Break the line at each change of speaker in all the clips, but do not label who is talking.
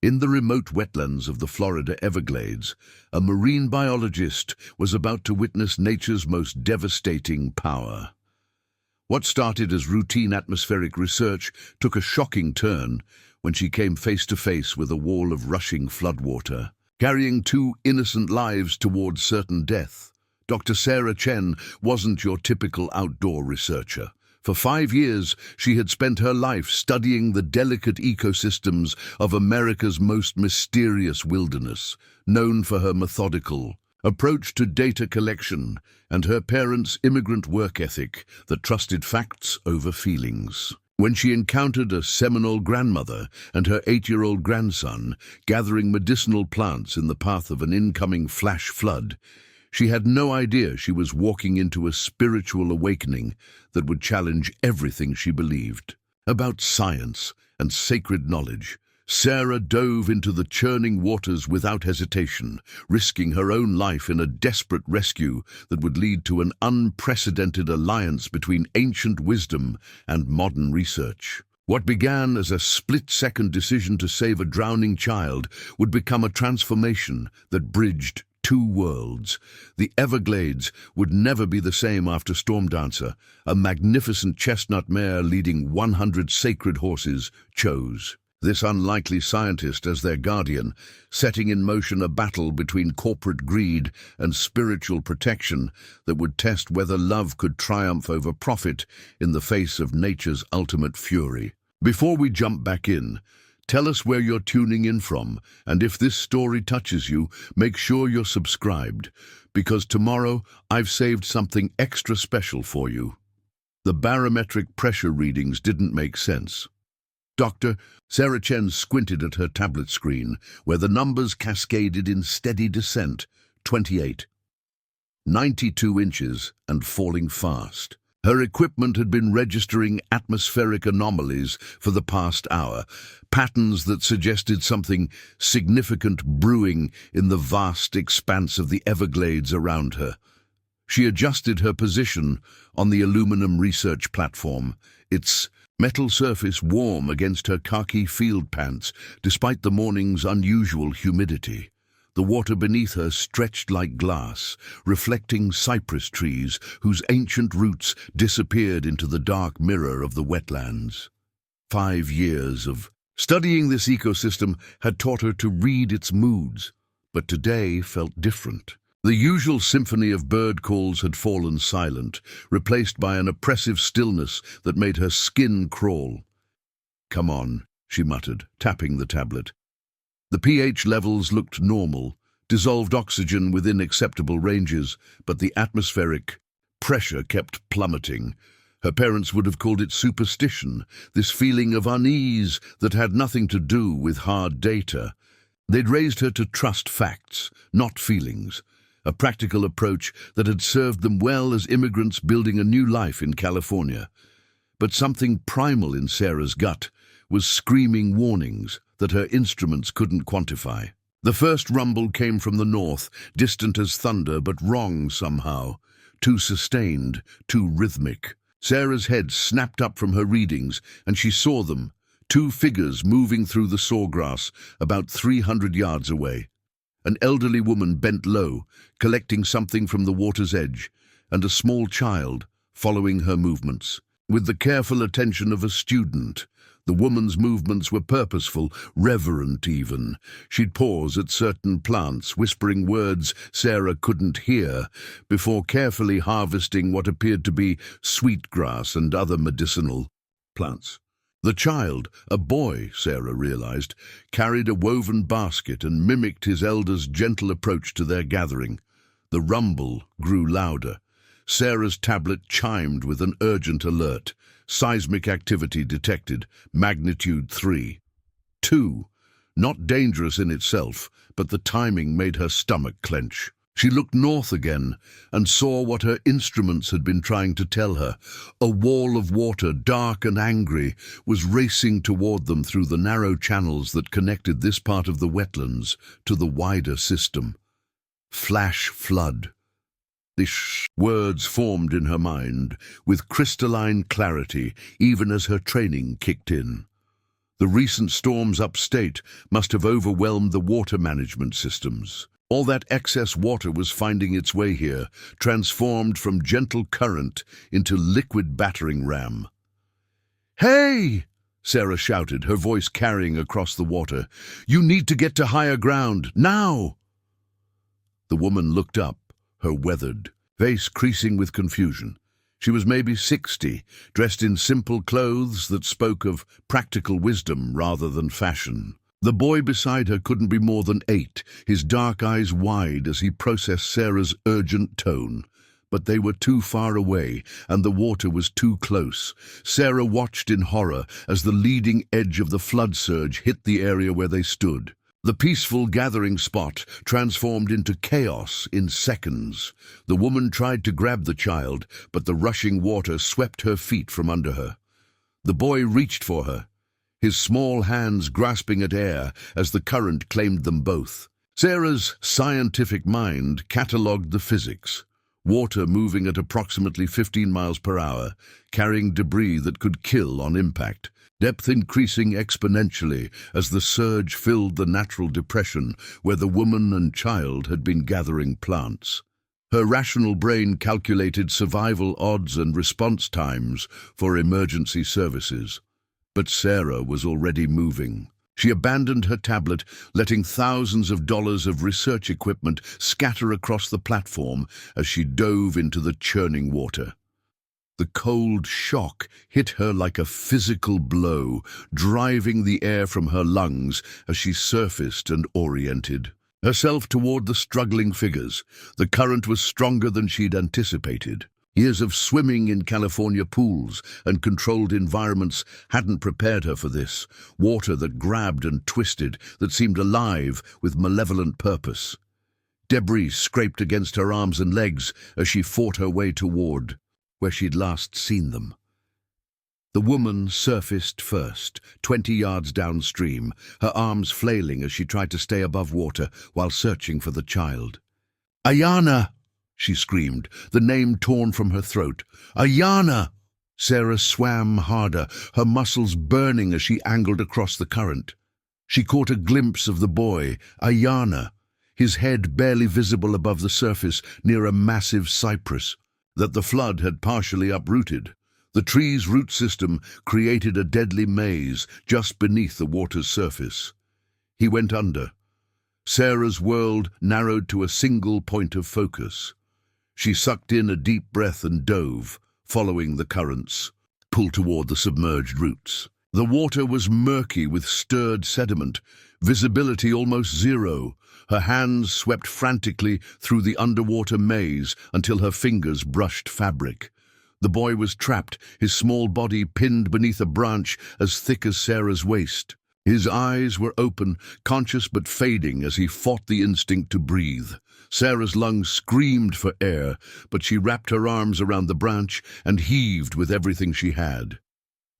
In the remote wetlands of the Florida Everglades, a marine biologist was about to witness nature's most devastating power. What started as routine atmospheric research took a shocking turn when she came face to face with a wall of rushing floodwater, carrying two innocent lives towards certain death. Dr. Chen wasn't your typical outdoor researcher. For 5 years, she had spent her life studying the delicate ecosystems of America's most mysterious wilderness, known for her methodical approach to data collection and her parents' immigrant work ethic that trusted facts over feelings. When she encountered a Seminole grandmother and her 8-year-old grandson gathering medicinal plants in the path of an incoming flash flood, she had no idea she was walking into a spiritual awakening that would challenge everything she believed. About science and sacred knowledge, Sarah dove into the churning waters without hesitation, risking her own life in a desperate rescue that would lead to an unprecedented alliance between ancient wisdom and modern research. What began as a split-second decision to save a drowning child would become a transformation that bridged two worlds. The Everglades would never be the same after Storm Dancer, a magnificent chestnut mare leading 100 sacred horses, chose this unlikely scientist as their guardian, setting in motion a battle between corporate greed and spiritual protection that would test whether love could triumph over profit in the face of nature's ultimate fury. Before we jump back in, tell us where you're tuning in from, and if this story touches you, make sure you're subscribed, because tomorrow I've saved something extra special for you. The barometric pressure readings didn't make sense. Dr. Chen squinted at her tablet screen, where the numbers cascaded in steady descent: 28, 92 inches, and falling fast. Her equipment had been registering atmospheric anomalies for the past hour, patterns that suggested something significant brewing in the vast expanse of the Everglades around her. She adjusted her position on the aluminum research platform, its metal surface warm against her khaki field pants, despite the morning's unusual humidity. The water beneath her stretched like glass, reflecting cypress trees whose ancient roots disappeared into the dark mirror of the wetlands. 5 years of studying this ecosystem had taught her to read its moods, but today felt different. The usual symphony of bird calls had fallen silent, replaced by an oppressive stillness that made her skin crawl. "Come on," she muttered, tapping the tablet. The pH levels looked normal, dissolved oxygen within acceptable ranges, but the atmospheric pressure kept plummeting. Her parents would have called it superstition, this feeling of unease that had nothing to do with hard data. They'd raised her to trust facts, not feelings, a practical approach that had served them well as immigrants building a new life in California. But something primal in Sarah's gut was screaming warnings that her instruments couldn't quantify. The first rumble came from the north, distant as thunder but wrong somehow. Too sustained, too rhythmic. Sarah's head snapped up from her readings, and she saw them, two figures moving through the sawgrass about 300 yards away. An elderly woman bent low, collecting something from the water's edge, and a small child following her movements. With the careful attention of a student, the woman's movements were purposeful, reverent even. She'd pause at certain plants, whispering words Sarah couldn't hear, before carefully harvesting what appeared to be sweetgrass and other medicinal plants. The child, a boy, Sarah realized, carried a woven basket and mimicked his elder's gentle approach to their gathering. The rumble grew louder. Sarah's tablet chimed with an urgent alert. Seismic activity detected, magnitude 3. 2. Not dangerous in itself, but the timing made her stomach clench. She looked north again and saw what her instruments had been trying to tell her. A wall of water, dark and angry, was racing toward them through the narrow channels that connected this part of the wetlands to the wider system. Flash flood. These words formed in her mind with crystalline clarity, even as her training kicked in. The recent storms upstate must have overwhelmed the water management systems. All that excess water was finding its way here, transformed from gentle current into liquid battering ram. "Hey!" Sarah shouted, her voice carrying across the water. "You need to get to higher ground, now!" The woman looked up, her weathered face creasing with confusion. She was maybe 60, dressed in simple clothes that spoke of practical wisdom rather than fashion. The boy beside her couldn't be more than 8, his dark eyes wide as he processed Sarah's urgent tone. But they were too far away, and the water was too close. Sarah watched in horror as the leading edge of the flood surge hit the area where they stood. The peaceful gathering spot transformed into chaos in seconds. The woman tried to grab the child, but the rushing water swept her feet from under her. The boy reached for her, his small hands grasping at air as the current claimed them both. Sarah's scientific mind catalogued the physics. Water moving at approximately 15 miles per hour, carrying debris that could kill on impact. Depth increasing exponentially as the surge filled the natural depression where the woman and child had been gathering plants. Her rational brain calculated survival odds and response times for emergency services. But Sarah was already moving. She abandoned her tablet, letting thousands of dollars of research equipment scatter across the platform as she dove into the churning water. The cold shock hit her like a physical blow, driving the air from her lungs as she surfaced and oriented herself toward the struggling figures. The current was stronger than she'd anticipated. Years of swimming in California pools and controlled environments hadn't prepared her for this. Water that grabbed and twisted, that seemed alive with malevolent purpose. Debris scraped against her arms and legs as she fought her way toward where she'd last seen them. The woman surfaced first, 20 yards downstream, her arms flailing as she tried to stay above water while searching for the child. "Ayana!" she screamed, the name torn from her throat. "Ayana!" Sarah swam harder, her muscles burning as she angled across the current. She caught a glimpse of the boy, Ayana, his head barely visible above the surface near a massive cypress that the flood had partially uprooted. The tree's root system created a deadly maze just beneath the water's surface. He went under. Sarah's world narrowed to a single point of focus. She sucked in a deep breath and dove, following the currents, pulled toward the submerged roots. The water was murky with stirred sediment, visibility almost zero. Her hands swept frantically through the underwater maze until her fingers brushed fabric. The boy was trapped, his small body pinned beneath a branch as thick as Sarah's waist. His eyes were open, conscious but fading as he fought the instinct to breathe. Sarah's lungs screamed for air, but she wrapped her arms around the branch and heaved with everything she had.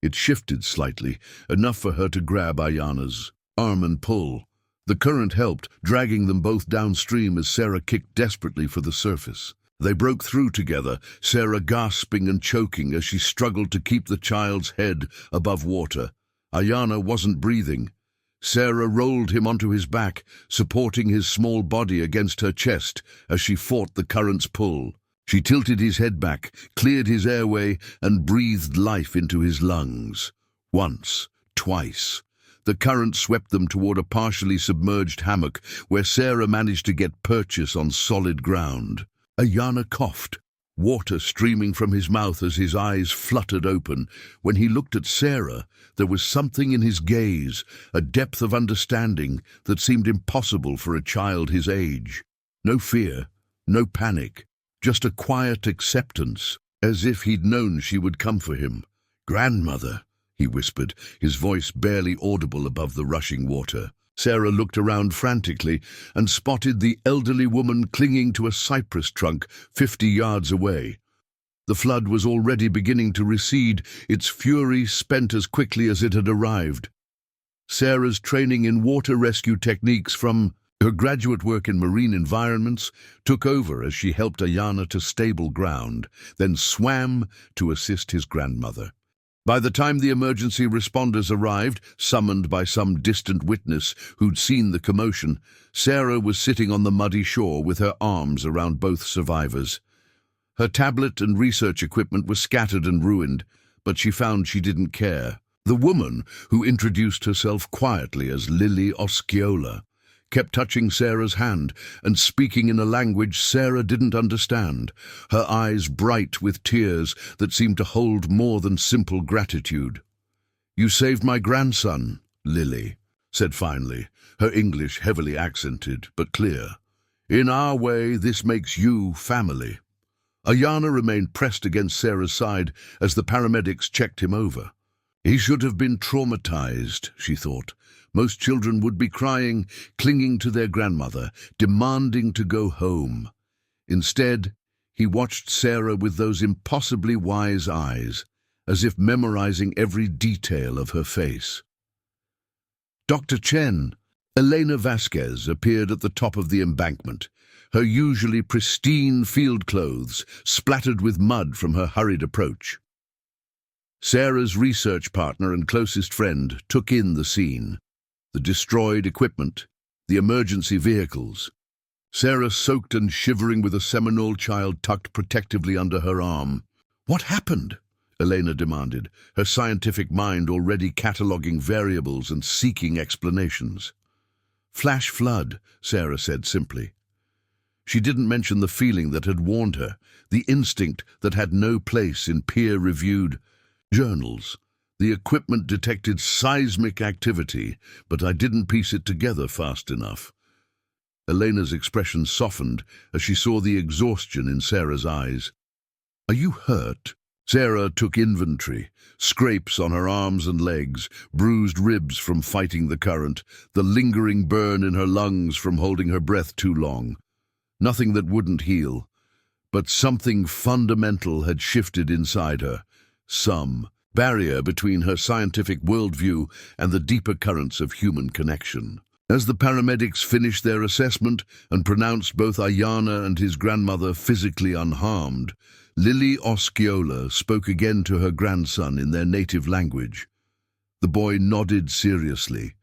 It shifted slightly, enough for her to grab Ayana's arm and pull. The current helped, dragging them both downstream as Sarah kicked desperately for the surface. They broke through together, Sarah gasping and choking as she struggled to keep the child's head above water. Ayana wasn't breathing. Sarah rolled him onto his back, supporting his small body against her chest as she fought the current's pull. She tilted his head back, cleared his airway, and breathed life into his lungs. Once, twice. The current swept them toward a partially submerged hammock where Sarah managed to get purchase on solid ground. Ayana coughed, water streaming from his mouth as his eyes fluttered open. When he looked at Sarah, there was something in his gaze, a depth of understanding that seemed impossible for a child his age. No fear, no panic, just a quiet acceptance, as if he'd known she would come for him. "Grandmother," he whispered, his voice barely audible above the rushing water. Sarah looked around frantically and spotted the elderly woman clinging to a cypress trunk 50 yards away. The flood was already beginning to recede, its fury spent as quickly as it had arrived. Sarah's training in water rescue techniques from her graduate work in marine environments took over as she helped Ayana to stable ground, then swam to assist his grandmother. By the time the emergency responders arrived, summoned by some distant witness who'd seen the commotion, Sarah was sitting on the muddy shore with her arms around both survivors. Her tablet and research equipment were scattered and ruined, but she found she didn't care. The woman, who introduced herself quietly as Lily Osceola, kept touching Sarah's hand and speaking in a language Sarah didn't understand, her eyes bright with tears that seemed to hold more than simple gratitude. "You saved my grandson," Lily said finally, her English heavily accented but clear. "In our way, this makes you family." Ayana remained pressed against Sarah's side as the paramedics checked him over. He should have been traumatized, she thought. Most children would be crying, clinging to their grandmother, demanding to go home. Instead, he watched Sarah with those impossibly wise eyes, as if memorizing every detail of her face. Dr. Chen, Elena Vasquez, appeared at the top of the embankment, her usually pristine field clothes splattered with mud from her hurried approach. Sarah's research partner and closest friend took in the scene. The destroyed equipment, the emergency vehicles. Sarah soaked and shivering with a Seminole child tucked protectively under her arm. "What happened?" Elena demanded, her scientific mind already cataloguing variables and seeking explanations. "Flash flood," Sarah said simply. She didn't mention the feeling that had warned her, the instinct that had no place in peer-reviewed journals. The equipment detected seismic activity, but I didn't piece it together fast enough. Elena's expression softened as she saw the exhaustion in Sarah's eyes. "Are you hurt?" Sarah took inventory. Scrapes on her arms and legs, bruised ribs from fighting the current, the lingering burn in her lungs from holding her breath too long. Nothing that wouldn't heal, but something fundamental had shifted inside her. Some barrier between her scientific worldview and the deeper currents of human connection. As the paramedics finished their assessment and pronounced both Ayana and his grandmother physically unharmed, Lily Osceola spoke again to her grandson in their native language. The boy nodded seriously,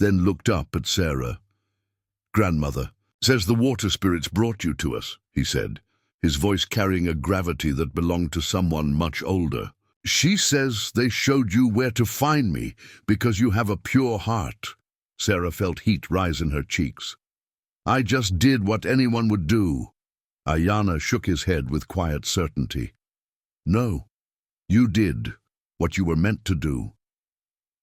then looked up at Sarah. "Grandmother, says the water spirits brought you to us," he said, his voice carrying a gravity that belonged to someone much older. "She says they showed you where to find me because you have a pure heart." Sarah felt heat rise in her cheeks. "I just did what anyone would do." Ayana shook his head with quiet certainty. "No, you did what you were meant to do."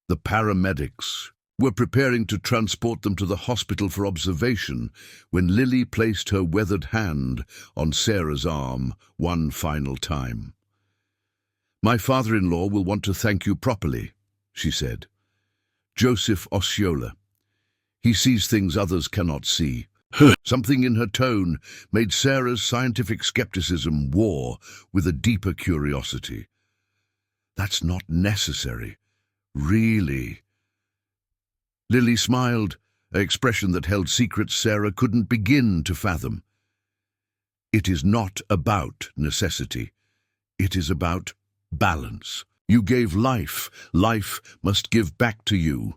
The paramedics were preparing to transport them to the hospital for observation when Lily placed her weathered hand on Sarah's arm one final time. "My father-in-law will want to thank you properly," she said. "Joseph Osceola. He sees things others cannot see." Something in her tone made Sarah's scientific skepticism war with a deeper curiosity. "That's not necessary. Really?" Lily smiled, an expression that held secrets Sarah couldn't begin to fathom. "It is not about necessity. It is about balance. You gave life. Life must give back to you."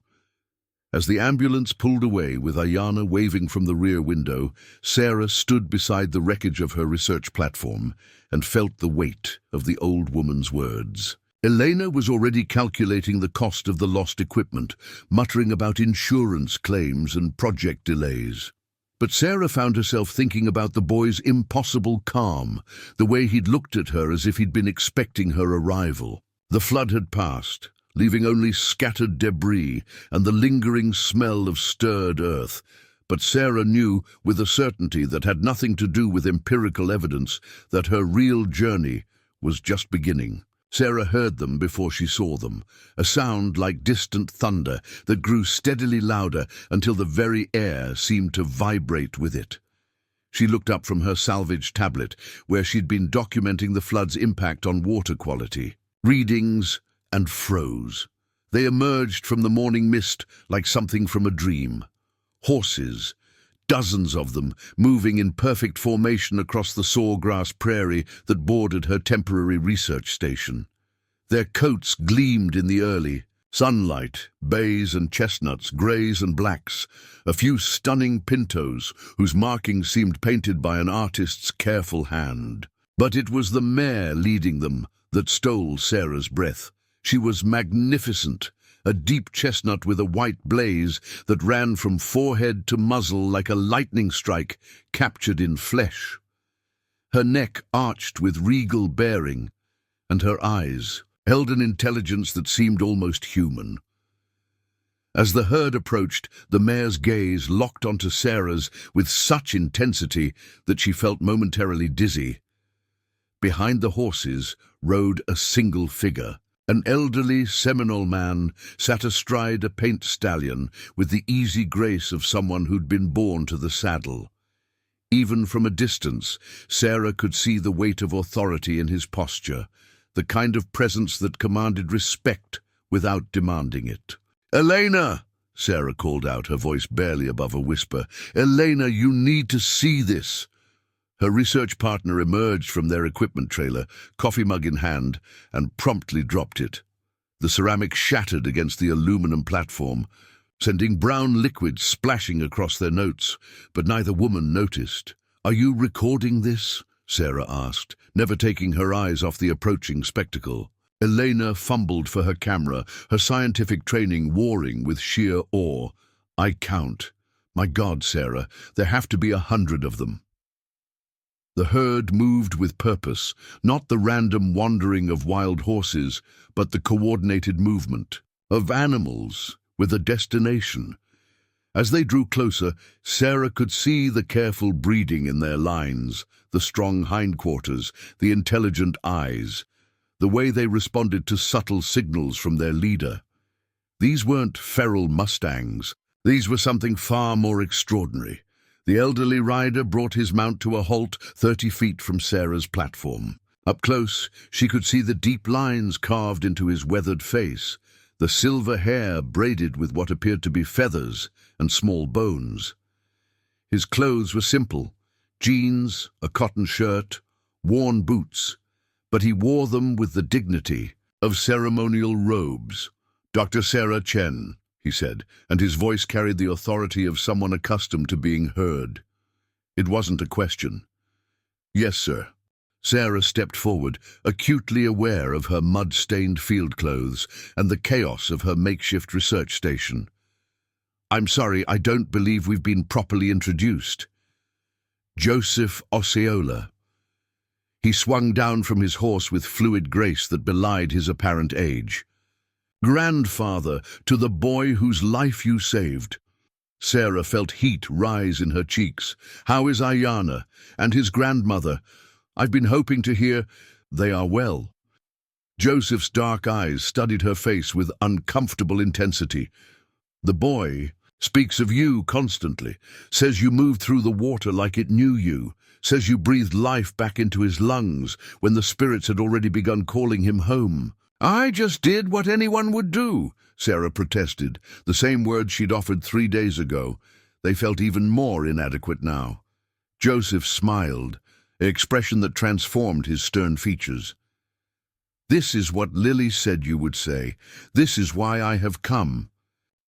As the ambulance pulled away with Ayana waving from the rear window, Sarah stood beside the wreckage of her research platform and felt the weight of the old woman's words. Elena was already calculating the cost of the lost equipment, muttering about insurance claims and project delays. But Sarah found herself thinking about the boy's impossible calm, the way he'd looked at her as if he'd been expecting her arrival. The flood had passed, leaving only scattered debris and the lingering smell of stirred earth. But Sarah knew with a certainty that had nothing to do with empirical evidence that her real journey was just beginning. Sarah heard them before she saw them, a sound like distant thunder that grew steadily louder until the very air seemed to vibrate with it. She looked up from her salvaged tablet, where she'd been documenting the flood's impact on water quality. Readings and froze. They emerged from the morning mist like something from a dream. Horses, dozens of them, moving in perfect formation across the sawgrass prairie that bordered her temporary research station. Their coats gleamed in the early sunlight, bays and chestnuts, greys and blacks, a few stunning pintos whose markings seemed painted by an artist's careful hand. But it was the mare leading them that stole Sarah's breath. She was magnificent, a deep chestnut with a white blaze that ran from forehead to muzzle like a lightning strike captured in flesh. Her neck arched with regal bearing, and her eyes held an intelligence that seemed almost human. As the herd approached, the mare's gaze locked onto Sarah's with such intensity that she felt momentarily dizzy. Behind the horses rode a single figure. An elderly Seminole man sat astride a paint stallion with the easy grace of someone who'd been born to the saddle. Even from a distance, Sarah could see the weight of authority in his posture, the kind of presence that commanded respect without demanding it. "Elena!" Sarah called out, her voice barely above a whisper. "Elena, you need to see this!" Her research partner emerged from their equipment trailer, coffee mug in hand, and promptly dropped it. The ceramic shattered against the aluminum platform, sending brown liquid splashing across their notes, but neither woman noticed. "Are you recording this?" Sarah asked, never taking her eyes off the approaching spectacle. Elena fumbled for her camera, her scientific training warring with sheer awe. "I count. My God, Sarah, there have to be 100 of them." The herd moved with purpose, not the random wandering of wild horses, but the coordinated movement of animals with a destination. As they drew closer, Sarah could see the careful breeding in their lines, the strong hindquarters, the intelligent eyes, the way they responded to subtle signals from their leader. These weren't feral mustangs. These were something far more extraordinary. The elderly rider brought his mount to a halt 30 feet from Sarah's platform. Up close, she could see the deep lines carved into his weathered face, the silver hair braided with what appeared to be feathers and small bones. His clothes were simple, jeans, a cotton shirt, worn boots, but he wore them with the dignity of ceremonial robes. "Dr. Sarah Chen," he said, and his voice carried the authority of someone accustomed to being heard. It wasn't a question. "Yes, sir." Sarah stepped forward, acutely aware of her mud-stained field clothes and the chaos of her makeshift research station. "I'm sorry, I don't believe we've been properly introduced." Joseph Osceola. He swung down from his horse with fluid grace that belied his apparent age. "Grandfather to the boy whose life you saved." Sarah felt heat rise in her cheeks. "How is Ayana and his grandmother? I've been hoping to hear—" "They are well." Joseph's dark eyes studied her face with uncomfortable intensity. "The boy speaks of you constantly, says you moved through the water like it knew you, says you breathed life back into his lungs when the spirits had already begun calling him home." "I just did what anyone would do," Sarah protested, the same words she'd offered 3 days ago. They felt even more inadequate now. Joseph smiled, an expression that transformed his stern features. "This is what Lily said you would say. This is why I have come."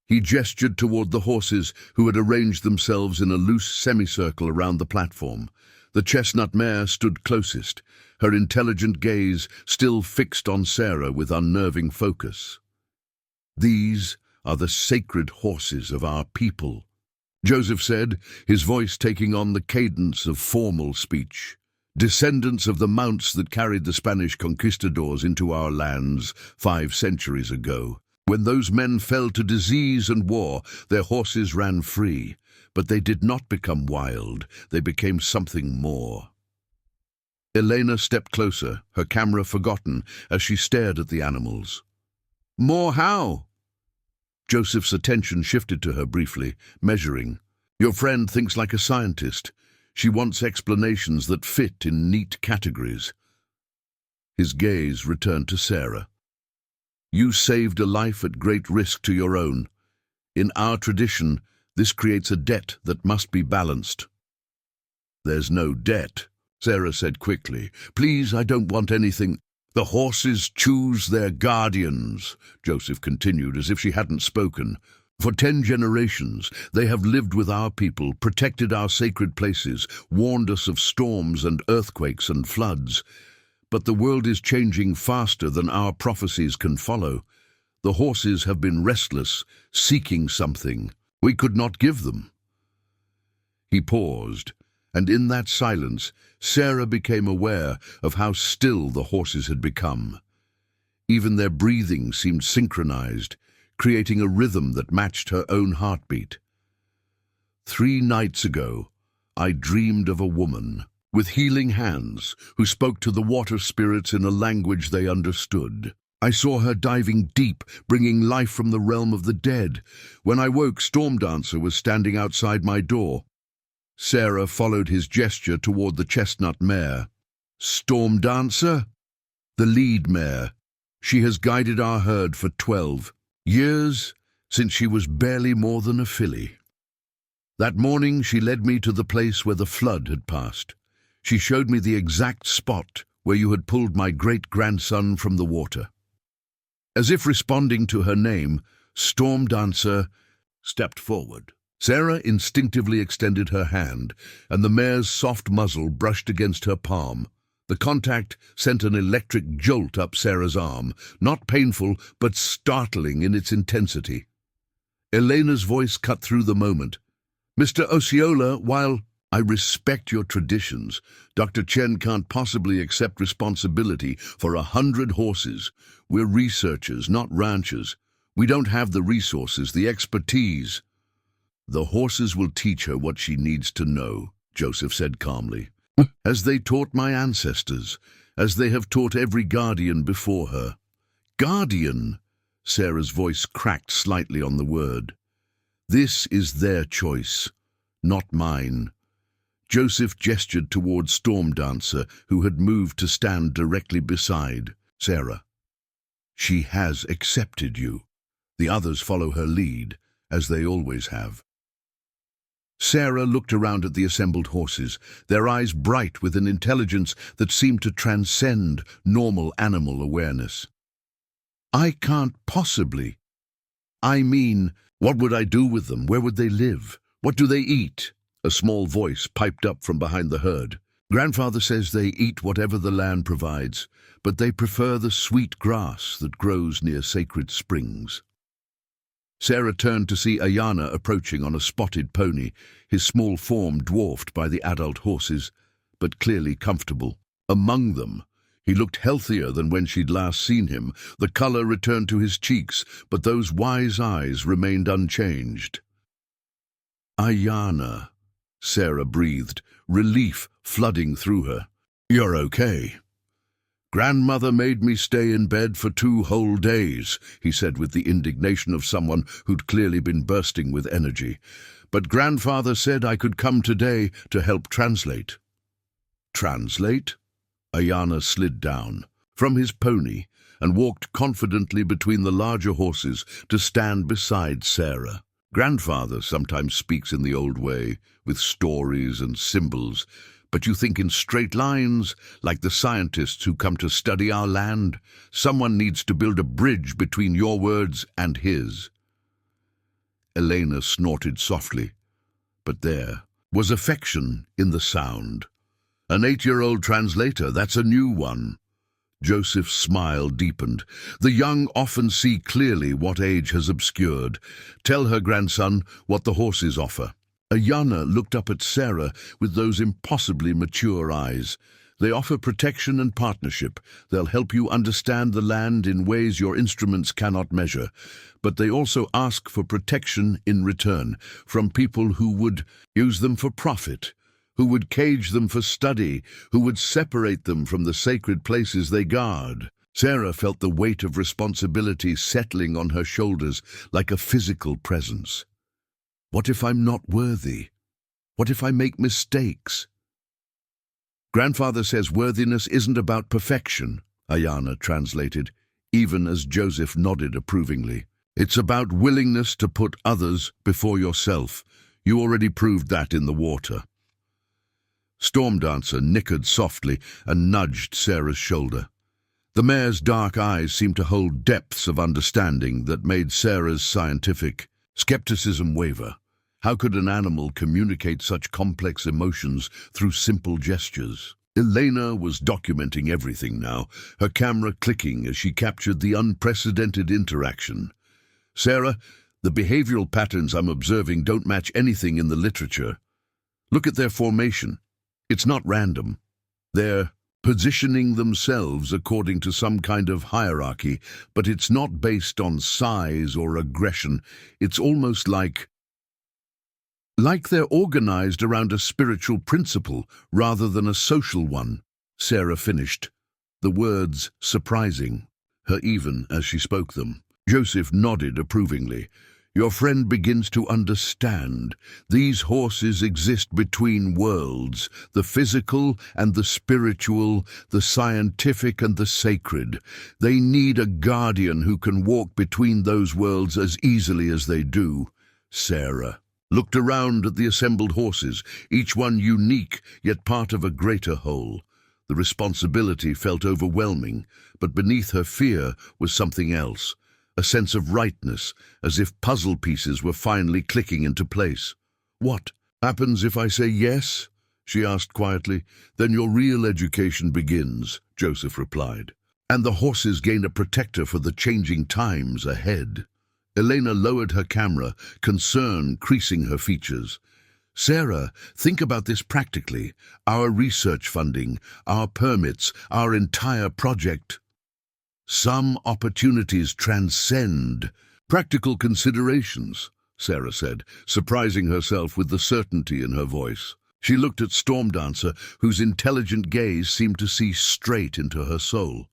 He gestured toward the horses who had arranged themselves in a loose semicircle around the platform. The chestnut mare stood closest, her intelligent gaze still fixed on Sarah with unnerving focus. "These are the sacred horses of our people," Joseph said, his voice taking on the cadence of formal speech. "Descendants of the mounts that carried the Spanish conquistadors into our lands 5 centuries ago. When those men fell to disease and war, their horses ran free. But they did not become wild, they became something more." Elena stepped closer, her camera forgotten, as she stared at the animals. "More how?" Joseph's attention shifted to her briefly, measuring. "Your friend thinks like a scientist. She wants explanations that fit in neat categories." His gaze returned to Sarah. "You saved a life at great risk to your own. In our tradition, this creates a debt that must be balanced." "There's no debt," Sarah said quickly. "Please, I don't want anything." The horses choose their guardians, Joseph continued as if she hadn't spoken. For 10 generations, they have lived with our people, protected our sacred places, warned us of storms and earthquakes and floods. But the world is changing faster than our prophecies can follow. The horses have been restless, seeking something we could not give them. He paused, and in that silence, Sarah became aware of how still the horses had become. Even their breathing seemed synchronized, creating a rhythm that matched her own heartbeat. 3 nights ago, I dreamed of a woman with healing hands who spoke to the water spirits in a language they understood. I saw her diving deep, bringing life from the realm of the dead. When I woke, Storm Dancer was standing outside my door. Sarah followed his gesture toward the chestnut mare. Storm Dancer? The lead mare. She has guided our herd for 12 years, since she was barely more than a filly. That morning she led me to the place where the flood had passed. She showed me the exact spot where you had pulled my great-grandson from the water. As if responding to her name, Storm Dancer stepped forward. Sarah instinctively extended her hand, and the mare's soft muzzle brushed against her palm. The contact sent an electric jolt up Sarah's arm, not painful, but startling in its intensity. Elena's voice cut through the moment. Mr. Osceola, while I respect your traditions, Dr. Chen can't possibly accept responsibility for 100 horses. We're researchers, not ranchers. We don't have the resources, the expertise. The horses will teach her what she needs to know, Joseph said calmly. As they taught my ancestors, as they have taught every guardian before her. Guardian? Sarah's voice cracked slightly on the word. This is their choice, not mine. Joseph gestured toward Storm Dancer, who had moved to stand directly beside Sarah. She has accepted you. The others follow her lead, as they always have. Sarah looked around at the assembled horses, their eyes bright with an intelligence that seemed to transcend normal animal awareness. I can't possibly. I mean, what would I do with them? Where would they live? What do they eat? A small voice piped up from behind the herd. Grandfather says they eat whatever the land provides, but they prefer the sweet grass that grows near sacred springs. Sarah turned to see Ayana approaching on a spotted pony, his small form dwarfed by the adult horses, but clearly comfortable. Among them, he looked healthier than when she'd last seen him. The color returned to his cheeks, but those wise eyes remained unchanged. Ayana, Sarah breathed, relief flooding through her. You're okay. Grandmother made me stay in bed for 2 whole days, he said with the indignation of someone who'd clearly been bursting with energy. But grandfather said I could come today to help translate. Translate? Ayana slid down from his pony and walked confidently between the larger horses to stand beside Sarah. Grandfather sometimes speaks in the old way, with stories and symbols, but you think in straight lines, like the scientists who come to study our land. Someone needs to build a bridge between your words and his. Elena snorted softly, but there was affection in the sound. An 8-year-old translator, that's a new one. Joseph's smile deepened. The young often see clearly what age has obscured. Tell her, grandson, what the horses offer. Ayana looked up at Sarah with those impossibly mature eyes. They offer protection and partnership. They'll help you understand the land in ways your instruments cannot measure. But they also ask for protection in return, from people who would use them for profit, who would cage them for study, who would separate them from the sacred places they guard. Sarah felt the weight of responsibility settling on her shoulders like a physical presence. What if I'm not worthy? What if I make mistakes? Grandfather says worthiness isn't about perfection, Ayana translated, even as Joseph nodded approvingly. It's about willingness to put others before yourself. You already proved that in the water. Storm Dancer nickered softly and nudged Sarah's shoulder. The mare's dark eyes seemed to hold depths of understanding that made Sarah's scientific skepticism waver. How could an animal communicate such complex emotions through simple gestures? Elena was documenting everything now, her camera clicking as she captured the unprecedented interaction. Sarah, the behavioral patterns I'm observing don't match anything in the literature. Look at their formation. It's not random. They're positioning themselves according to some kind of hierarchy, but it's not based on size or aggression. It's almost like they're organized around a spiritual principle rather than a social one, Sarah finished, the words surprising her even as she spoke them. Joseph nodded approvingly. Your friend begins to understand. These horses exist between worlds, the physical and the spiritual, the scientific and the sacred. They need a guardian who can walk between those worlds as easily as they do. Sarah looked around at the assembled horses, each one unique, yet part of a greater whole. The responsibility felt overwhelming, but beneath her fear was something else, a sense of rightness, as if puzzle pieces were finally clicking into place. What happens if I say yes? She asked quietly. Then your real education begins, Joseph replied. And the horses gain a protector for the changing times ahead. Elena lowered her camera, concern creasing her features. Sarah, think about this practically. Our research funding, our permits, our entire project. Some opportunities transcend practical considerations, Sarah said, surprising herself with the certainty in her voice. She looked at Stormdancer, whose intelligent gaze seemed to see straight into her soul.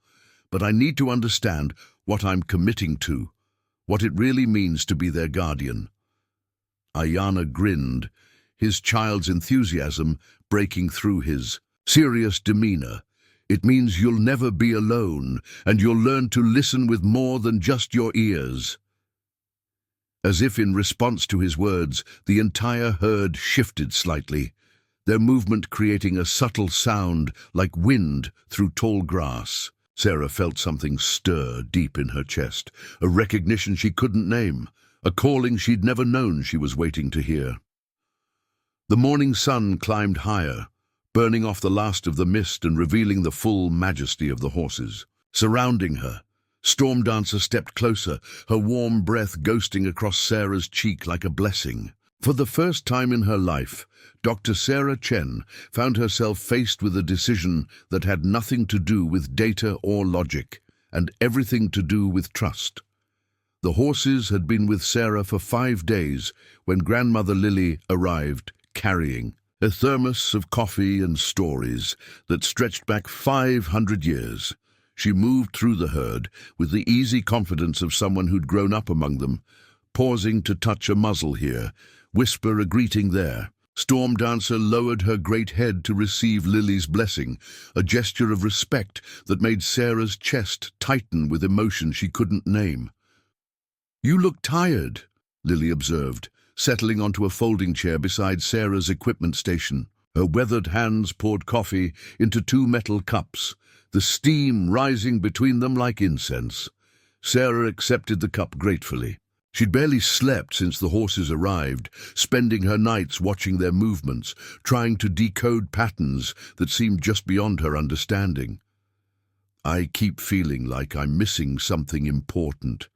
But I need to understand what I'm committing to, what it really means to be their guardian. Ayana grinned, his child's enthusiasm breaking through his serious demeanor. It means you'll never be alone, and you'll learn to listen with more than just your ears. As if in response to his words, the entire herd shifted slightly, their movement creating a subtle sound like wind through tall grass. Sarah felt something stir deep in her chest, a recognition she couldn't name, a calling she'd never known she was waiting to hear. The morning sun climbed higher, burning off the last of the mist and revealing the full majesty of the horses. Surrounding her, Stormdancer stepped closer, her warm breath ghosting across Sarah's cheek like a blessing. For the first time in her life, Dr. Sarah Chen found herself faced with a decision that had nothing to do with data or logic, and everything to do with trust. The horses had been with Sarah for 5 days when grandmother Lily arrived, carrying a thermos of coffee and stories that stretched back 500 years. She moved through the herd with the easy confidence of someone who'd grown up among them, pausing to touch a muzzle here, whisper a greeting there. Stormdancer lowered her great head to receive Lily's blessing, a gesture of respect that made Sarah's chest tighten with emotion she couldn't name. You look tired, Lily observed, settling onto a folding chair beside Sarah's equipment station. Her weathered hands poured coffee into 2 metal cups, the steam rising between them like incense. Sarah accepted the cup gratefully. She'd barely slept since the horses arrived, spending her nights watching their movements, trying to decode patterns that seemed just beyond her understanding. I keep feeling like I'm missing something important.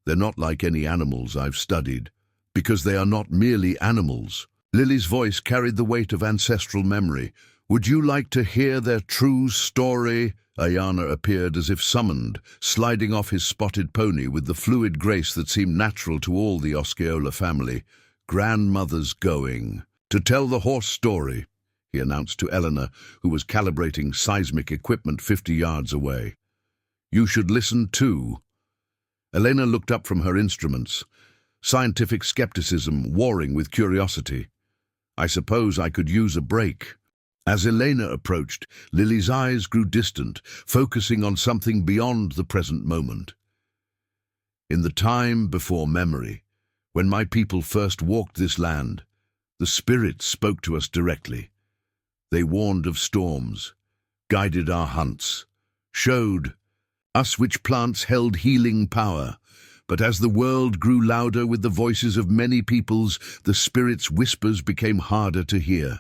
They're not like any animals I've studied, because they are not merely animals. Lily's voice carried the weight of ancestral memory. Would you like to hear their true story? Ayana appeared as if summoned, sliding off his spotted pony with the fluid grace that seemed natural to all the Osceola family. Grandmother's going to tell the horse story, he announced to Eleanor, who was calibrating seismic equipment 50 yards away. You should listen too. Elena looked up from her instruments, scientific skepticism warring with curiosity. I suppose I could use a break. As Elena approached, Lily's eyes grew distant, focusing on something beyond the present moment. In the time before memory, when my people first walked this land, the spirits spoke to us directly. They warned of storms, guided our hunts, showed us which plants held healing power. But as the world grew louder with the voices of many peoples, the Spirit's whispers became harder to hear.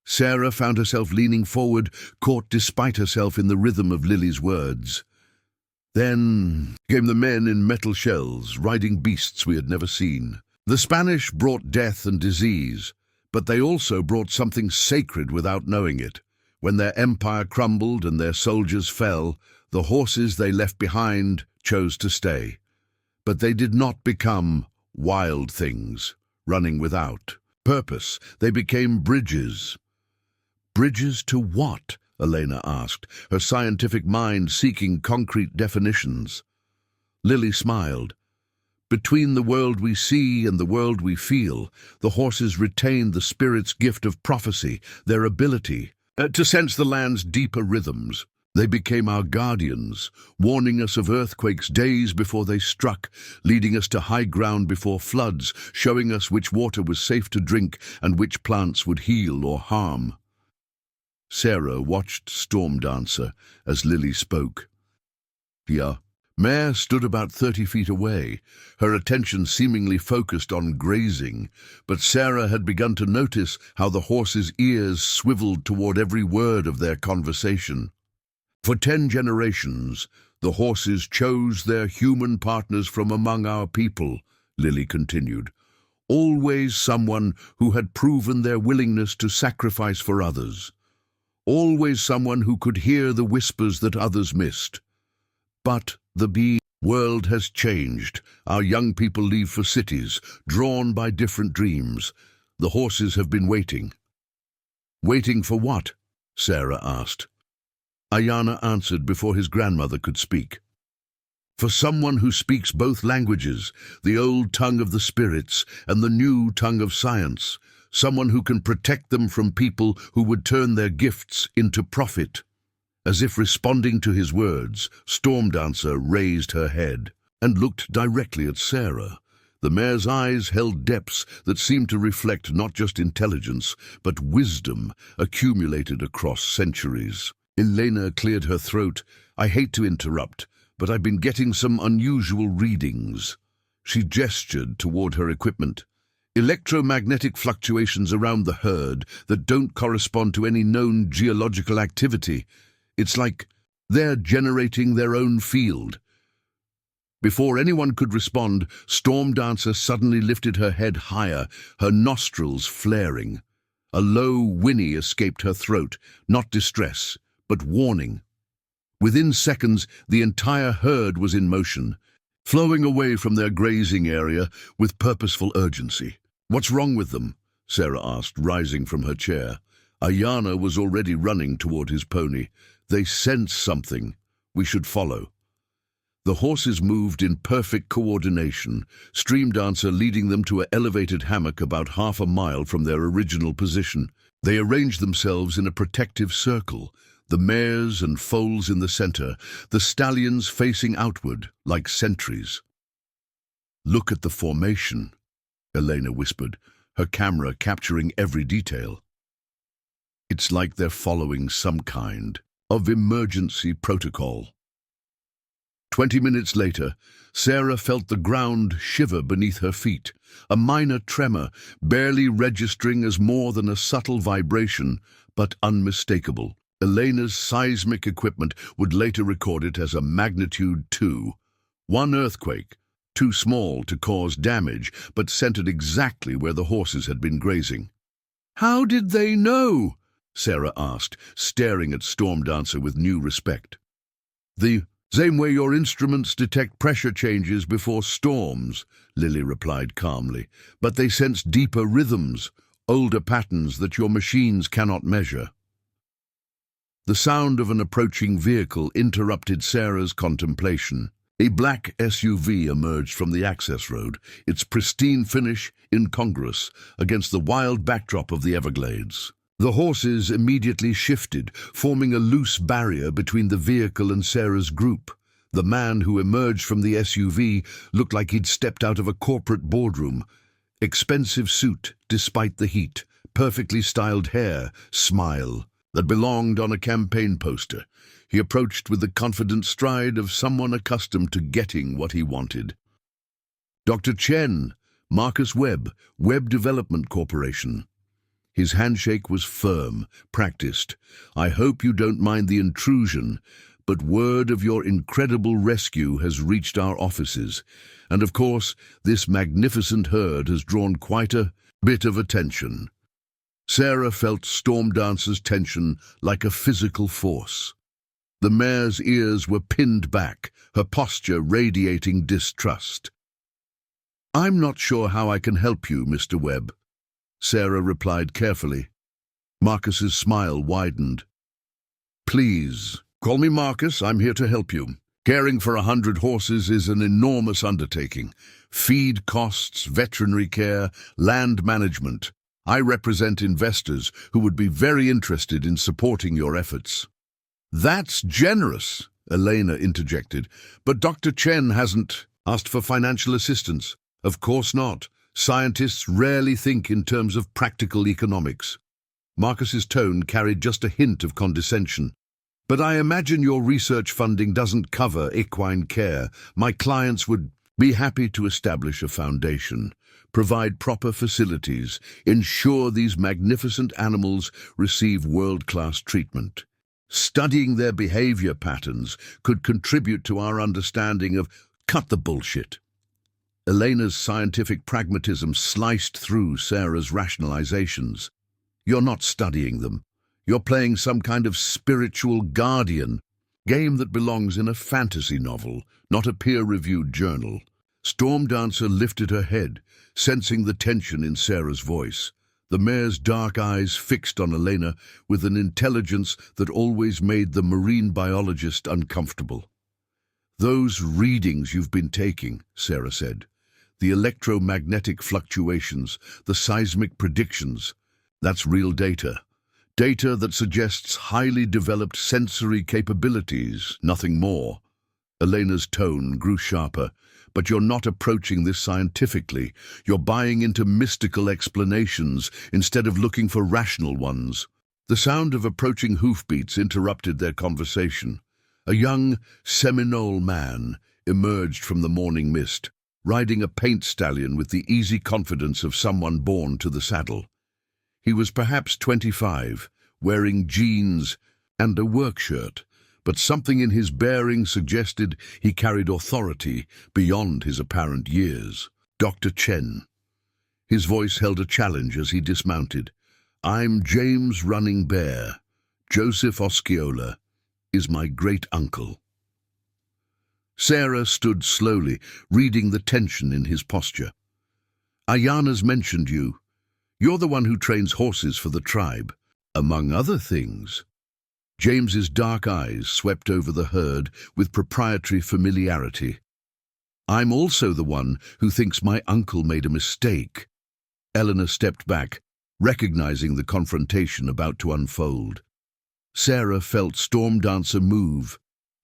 Sarah found herself leaning forward, caught despite herself in the rhythm of Lily's words. Then came the men in metal shells, riding beasts we had never seen. The Spanish brought death and disease, but they also brought something sacred without knowing it. When their empire crumbled and their soldiers fell, the horses they left behind chose to stay. But they did not become wild things, running without purpose. They became bridges. Bridges to what? Elena asked, her scientific mind seeking concrete definitions. Lily smiled. Between the world we see and the world we feel, the horses retained the Spirit's gift of prophecy, their ability to sense the land's deeper rhythms. They became our guardians, warning us of earthquakes days before they struck, leading us to high ground before floods, showing us which water was safe to drink and which plants would heal or harm. Sarah watched Storm Dancer as Lily spoke. Mare stood about 30 feet away, her attention seemingly focused on grazing, but Sarah had begun to notice how the horses' ears swiveled toward every word of their conversation. For 10 generations, the horses chose their human partners from among our people, Lily continued. Always someone who had proven their willingness to sacrifice for others. Always someone who could hear the whispers that others missed. But the world has changed. Our young people leave for cities, drawn by different dreams. The horses have been waiting. Waiting for what? Sarah asked. Ayana answered before his grandmother could speak. For someone who speaks both languages, the old tongue of the spirits and the new tongue of science, someone who can protect them from people who would turn their gifts into profit. As if responding to his words, Storm Dancer raised her head and looked directly at Sarah. The mare's eyes held depths that seemed to reflect not just intelligence, but wisdom accumulated across centuries. Elena cleared her throat. I hate to interrupt, but I've been getting some unusual readings. She gestured toward her equipment. Electromagnetic fluctuations around the herd that don't correspond to any known geological activity. It's like they're generating their own field. Before anyone could respond, Storm Dancer suddenly lifted her head higher, her nostrils flaring. A low whinny escaped her throat, not distress, but warning. Within seconds, the entire herd was in motion, flowing away from their grazing area with purposeful urgency. What's wrong with them? Sarah asked, rising from her chair. Ayana was already running toward his pony. They sense something. We should follow. The horses moved in perfect coordination, Stream Dancer leading them to an elevated hammock about half a mile from their original position. They arranged themselves in a protective circle, the mares and foals in the center, the stallions facing outward like sentries. Look at the formation, Elena whispered, her camera capturing every detail. It's like they're following some kind of emergency protocol. 20 minutes later, Sarah felt the ground shiver beneath her feet, a minor tremor, barely registering as more than a subtle vibration, but unmistakable. Elena's seismic equipment would later record it as a magnitude 2. One earthquake, too small to cause damage, but centered exactly where the horses had been grazing. How did they know? Sarah asked, staring at Storm Dancer with new respect. The same way your instruments detect pressure changes before storms, Lily replied calmly, but they sense deeper rhythms, older patterns that your machines cannot measure. The sound of an approaching vehicle interrupted Sarah's contemplation. A black SUV emerged from the access road, its pristine finish incongruous against the wild backdrop of the Everglades. The horses immediately shifted, forming a loose barrier between the vehicle and Sarah's group. The man who emerged from the SUV looked like he'd stepped out of a corporate boardroom. Expensive suit, despite the heat, perfectly styled hair, smile that belonged on a campaign poster. He approached with the confident stride of someone accustomed to getting what he wanted. "Dr. Chen, Marcus Webb, Webb Development Corporation." His handshake was firm, practiced. "I hope you don't mind the intrusion, but word of your incredible rescue has reached our offices. And of course, this magnificent herd has drawn quite a bit of attention." Sarah felt Storm Dancer's tension like a physical force. The mare's ears were pinned back, her posture radiating distrust. "I'm not sure how I can help you, Mr. Webb," Sarah replied carefully. Marcus's smile widened. "Please, call me Marcus. I'm here to help you. Caring for 100 horses is an enormous undertaking. Feed costs, veterinary care, land management. I represent investors who would be very interested in supporting your efforts." "That's generous," Elena interjected. "But Dr. Chen hasn't asked for financial assistance." "Of course not. Scientists rarely think in terms of practical economics." Marcus's tone carried just a hint of condescension. "But I imagine your research funding doesn't cover equine care. My clients would be happy to establish a foundation, provide proper facilities, ensure these magnificent animals receive world-class treatment. Studying their behavior patterns could contribute to our understanding of—" "Cut the bullshit." Elena's scientific pragmatism sliced through Sarah's rationalizations. "You're not studying them. You're playing some kind of spiritual guardian game that belongs in a fantasy novel, not a peer-reviewed journal." Storm Dancer lifted her head, sensing the tension in Sarah's voice. The mare's dark eyes fixed on Elena with an intelligence that always made the marine biologist uncomfortable. "Those readings you've been taking," Sarah said, "the electromagnetic fluctuations, the seismic predictions, that's real data. Data that suggests highly developed sensory capabilities, nothing more." Elena's tone grew sharper. "But you're not approaching this scientifically. You're buying into mystical explanations instead of looking for rational ones." The sound of approaching hoofbeats interrupted their conversation. A young Seminole man emerged from the morning mist, riding a paint stallion with the easy confidence of someone born to the saddle. He was perhaps 25, wearing jeans and a work shirt, but something in his bearing suggested he carried authority beyond his apparent years. "Dr. Chen." His voice held a challenge as he dismounted. "I'm James Running Bear. Joseph Osceola is my great-uncle." Sarah stood slowly, reading the tension in his posture. "Ayana's mentioned you. You're the one who trains horses for the tribe, among other things." James's dark eyes swept over the herd with proprietary familiarity. "I'm also the one who thinks my uncle made a mistake." Eleanor stepped back, recognizing the confrontation about to unfold. Sarah felt Storm Dancer move,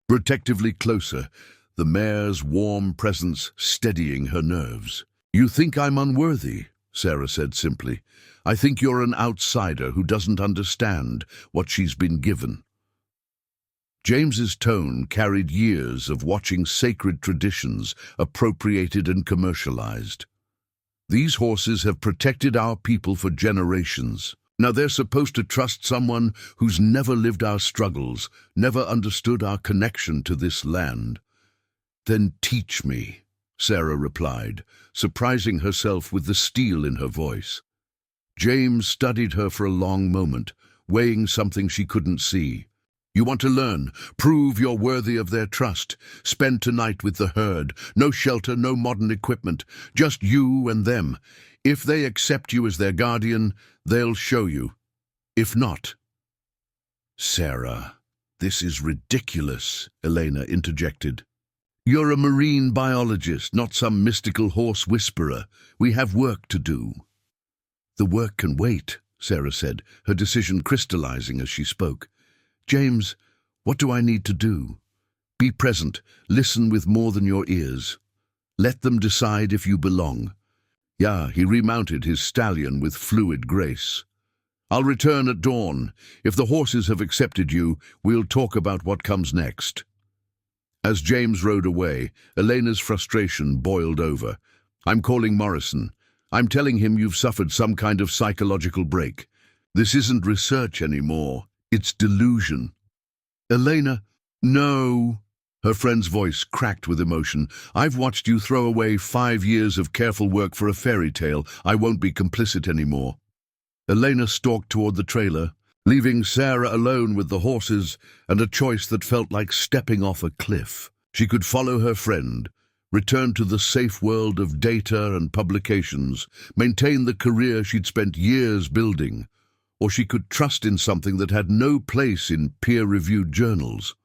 protectively closer, the mare's warm presence steadying her nerves. "You think I'm unworthy," Sarah said simply. "I think you're an outsider who doesn't understand what she's been given." James's tone carried years of watching sacred traditions appropriated and commercialized. "These horses have protected our people for generations. Now they're supposed to trust someone who's never lived our struggles, never understood our connection to this land." "Then teach me," Sarah replied, surprising herself with the steel in her voice. James studied her for a long moment, weighing something she couldn't see. "You want to learn, prove you're worthy of their trust. Spend tonight with the herd. No shelter, no modern equipment, just you and them. If they accept you as their guardian, they'll show you. If not—" "Sarah, this is ridiculous," Elena interjected. "You're a marine biologist, not some mystical horse whisperer. We have work to do." "The work can wait," Sarah said, her decision crystallizing as she spoke. "James, what do I need to do?" "Be present. Listen with more than your ears. Let them decide if you belong." He remounted his stallion with fluid grace. I'll return at dawn. If the horses have accepted you, we'll talk about what comes next." As James rode away, Elena's frustration boiled over. "I'm calling Morrison. I'm telling him you've suffered some kind of psychological break. This isn't research anymore. It's delusion." "Elena, no." Her friend's voice cracked with emotion. "I've watched you throw away 5 years of careful work for a fairy tale. I won't be complicit anymore." Elena stalked toward the trailer, leaving Sarah alone with the horses and a choice that felt like stepping off a cliff. She could follow her friend, return to the safe world of data and publications, maintain the career she'd spent years building, or she could trust in something that had no place in peer-reviewed journals.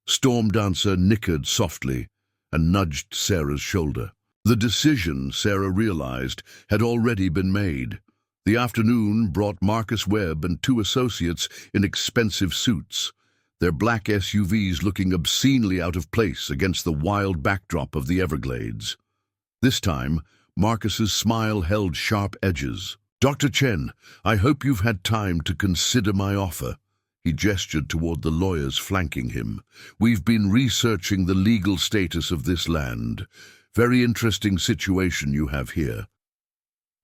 Storm Dancer nickered softly and nudged Sarah's shoulder. The decision, Sarah realized, had already been made. The afternoon brought Marcus Webb and 2 associates in expensive suits, their black SUVs looking obscenely out of place against the wild backdrop of the Everglades. This time, Marcus's smile held sharp edges. "Dr. Chen, I hope you've had time to consider my offer." He gestured toward the lawyers flanking him. "We've been researching the legal status of this land. Very interesting situation you have here."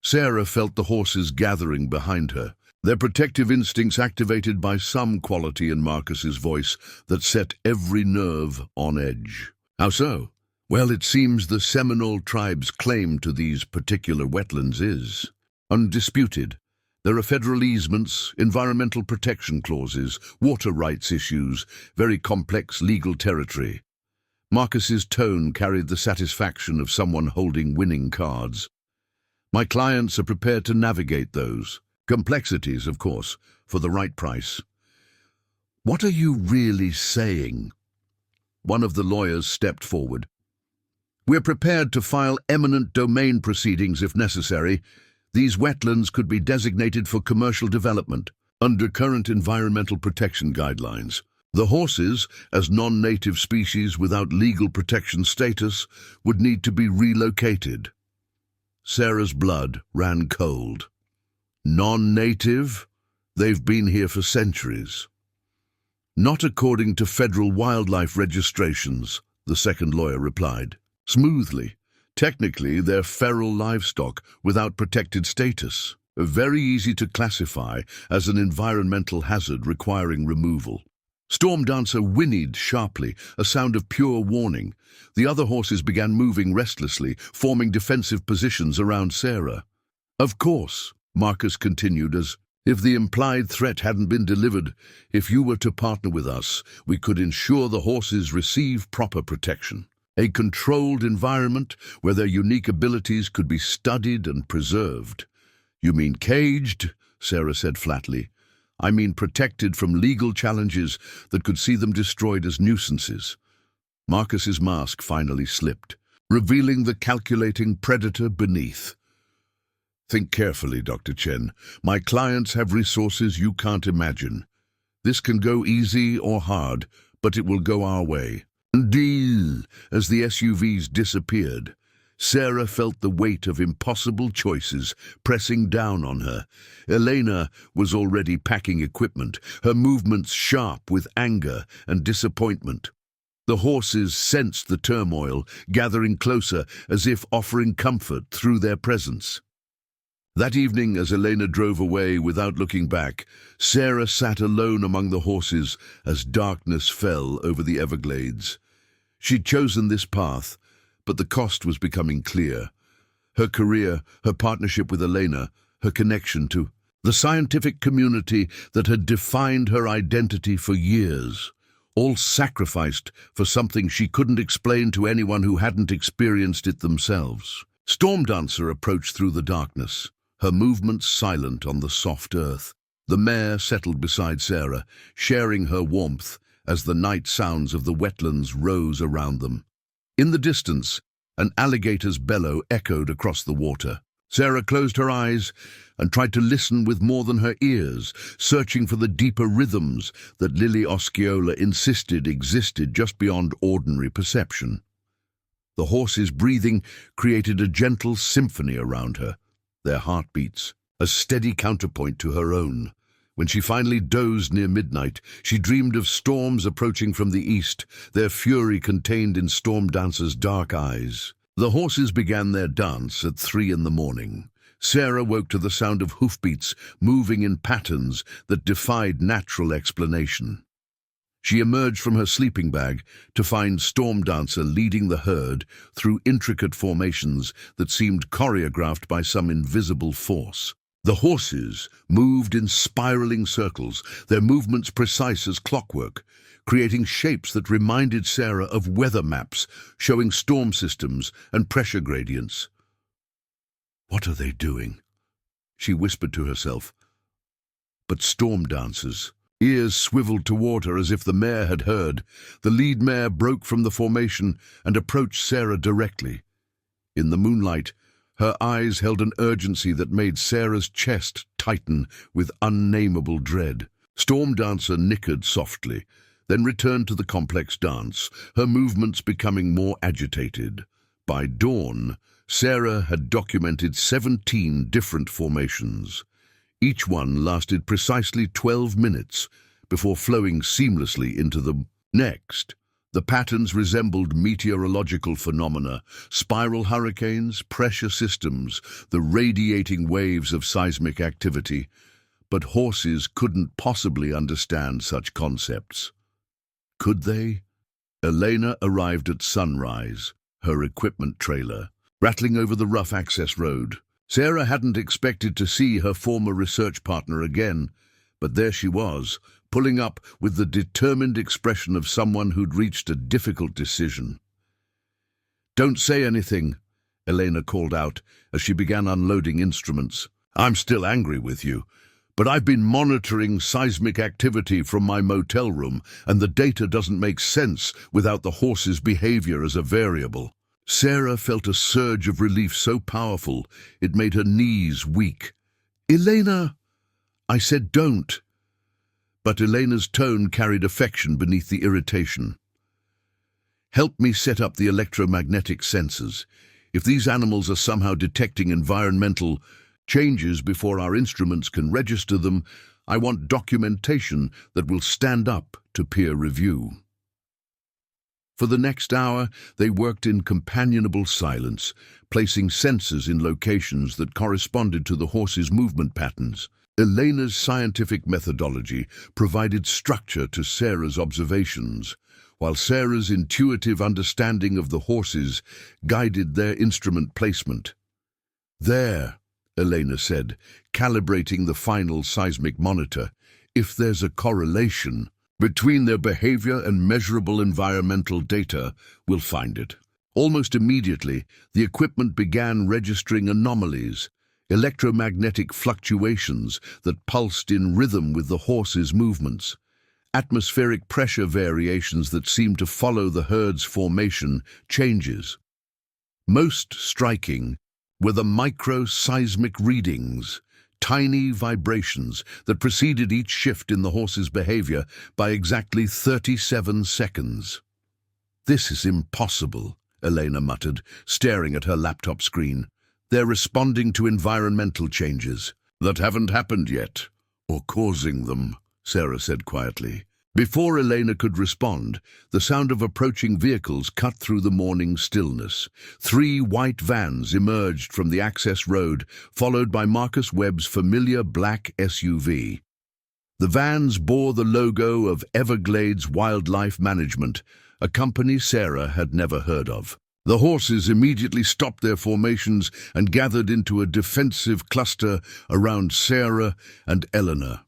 Sarah felt the horses gathering behind her, their protective instincts activated by some quality in Marcus's voice that set every nerve on edge. "How so?" "Well, it seems the Seminole tribe's claim to these particular wetlands is undisputed. There are federal easements, environmental protection clauses, water rights issues, very complex legal territory." Marcus's tone carried the satisfaction of someone holding winning cards. "My clients are prepared to navigate those complexities, of course, for the right price." "What are you really saying?" One of the lawyers stepped forward. "We're prepared to file eminent domain proceedings if necessary. These wetlands could be designated for commercial development under current environmental protection guidelines. The horses, as non-native species without legal protection status, would need to be relocated." Sarah's blood ran cold. "Non-native? They've been here for centuries." "Not according to federal wildlife registrations," the second lawyer replied, smoothly. "Technically, they're feral livestock without protected status, very easy to classify as an environmental hazard requiring removal." Storm Dancer whinnied sharply, a sound of pure warning. The other horses began moving restlessly, forming defensive positions around Sarah. "Of course," Marcus continued, as if the implied threat hadn't been delivered, "if you were to partner with us, we could ensure the horses receive proper protection. A controlled environment where their unique abilities could be studied and preserved." "You mean caged?" Sarah said flatly. "I mean protected from legal challenges that could see them destroyed as nuisances." Marcus's mask finally slipped, revealing the calculating predator beneath. "Think carefully, Dr. Chen. My clients have resources you can't imagine. This can go easy or hard, but it will go our way." Deal. As the SUVs disappeared, Sarah felt the weight of impossible choices pressing down on her. Elena was already packing equipment, her movements sharp with anger and disappointment. The horses sensed the turmoil, gathering closer as if offering comfort through their presence. That evening, as Elena drove away without looking back, Sarah sat alone among the horses as darkness fell over the Everglades. She'd chosen this path, but the cost was becoming clear. Her career, her partnership with Elena, her connection to the scientific community that had defined her identity for years, all sacrificed for something she couldn't explain to anyone who hadn't experienced it themselves. Storm Dancer approached through the darkness, her movements silent on the soft earth. The mare settled beside Sarah, sharing her warmth as the night sounds of the wetlands rose around them. In the distance, an alligator's bellow echoed across the water. Sarah closed her eyes and tried to listen with more than her ears, searching for the deeper rhythms that Lily Osceola insisted existed just beyond ordinary perception. The horses' breathing created a gentle symphony around her, their heartbeats a steady counterpoint to her own. When she finally dozed near midnight, she dreamed of storms approaching from the east, their fury contained in Storm Dancer's dark eyes. The horses began their dance at 3 in the morning. Sarah woke to the sound of hoofbeats moving in patterns that defied natural explanation. She emerged from her sleeping bag to find Storm Dancer leading the herd through intricate formations that seemed choreographed by some invisible force. The horses moved in spiraling circles, their movements precise as clockwork, creating shapes that reminded Sarah of weather maps showing storm systems and pressure gradients. "What are they doing?" she whispered to herself. But Storm Dancer's ears swiveled toward her as if the mare had heard. The lead mare broke from the formation and approached Sarah directly. In the moonlight, her eyes held an urgency that made Sarah's chest tighten with unnameable dread. Storm Dancer nickered softly, then returned to the complex dance, her movements becoming more agitated. By dawn, Sarah had documented 17 different formations. Each one lasted precisely 12 minutes before flowing seamlessly into the next. The patterns resembled meteorological phenomena, spiral hurricanes, pressure systems, the radiating waves of seismic activity. But horses couldn't possibly understand such concepts. Could they? Elena arrived at sunrise, her equipment trailer, rattling over the rough access road. Sarah hadn't expected to see her former research partner again, but there she was, pulling up with the determined expression of someone who'd reached a difficult decision. "Don't say anything," Elena called out as she began unloading instruments. "I'm still angry with you, but I've been monitoring seismic activity from my motel room, and the data doesn't make sense without the horse's behavior as a variable." Sarah felt a surge of relief so powerful it made her knees weak. "Elena!" "I said don't." But Elena's tone carried affection beneath the irritation. "Help me set up the electromagnetic sensors. If these animals are somehow detecting environmental changes before our instruments can register them, I want documentation that will stand up to peer review." For the next hour, they worked in companionable silence, placing sensors in locations that corresponded to the horse's movement patterns. Elena's scientific methodology provided structure to Sarah's observations, while Sarah's intuitive understanding of the horses guided their instrument placement. "There," Elena said, calibrating the final seismic monitor. "If there's a correlation between their behavior and measurable environmental data, we'll find it." Almost immediately, the equipment began registering anomalies, electromagnetic fluctuations that pulsed in rhythm with the horse's movements, atmospheric pressure variations that seemed to follow the herd's formation changes. Most striking were the micro-seismic readings, tiny vibrations that preceded each shift in the horse's behavior by exactly 37 seconds. "This is impossible," Elena muttered, staring at her laptop screen. "They're responding to environmental changes that haven't happened yet, or causing them," Sarah said quietly. Before Elena could respond, the sound of approaching vehicles cut through the morning stillness. 3 white vans emerged from the access road, followed by Marcus Webb's familiar black SUV. The vans bore the logo of Everglades Wildlife Management, a company Sarah had never heard of. The horses immediately stopped their formations and gathered into a defensive cluster around Sarah and Eleanor.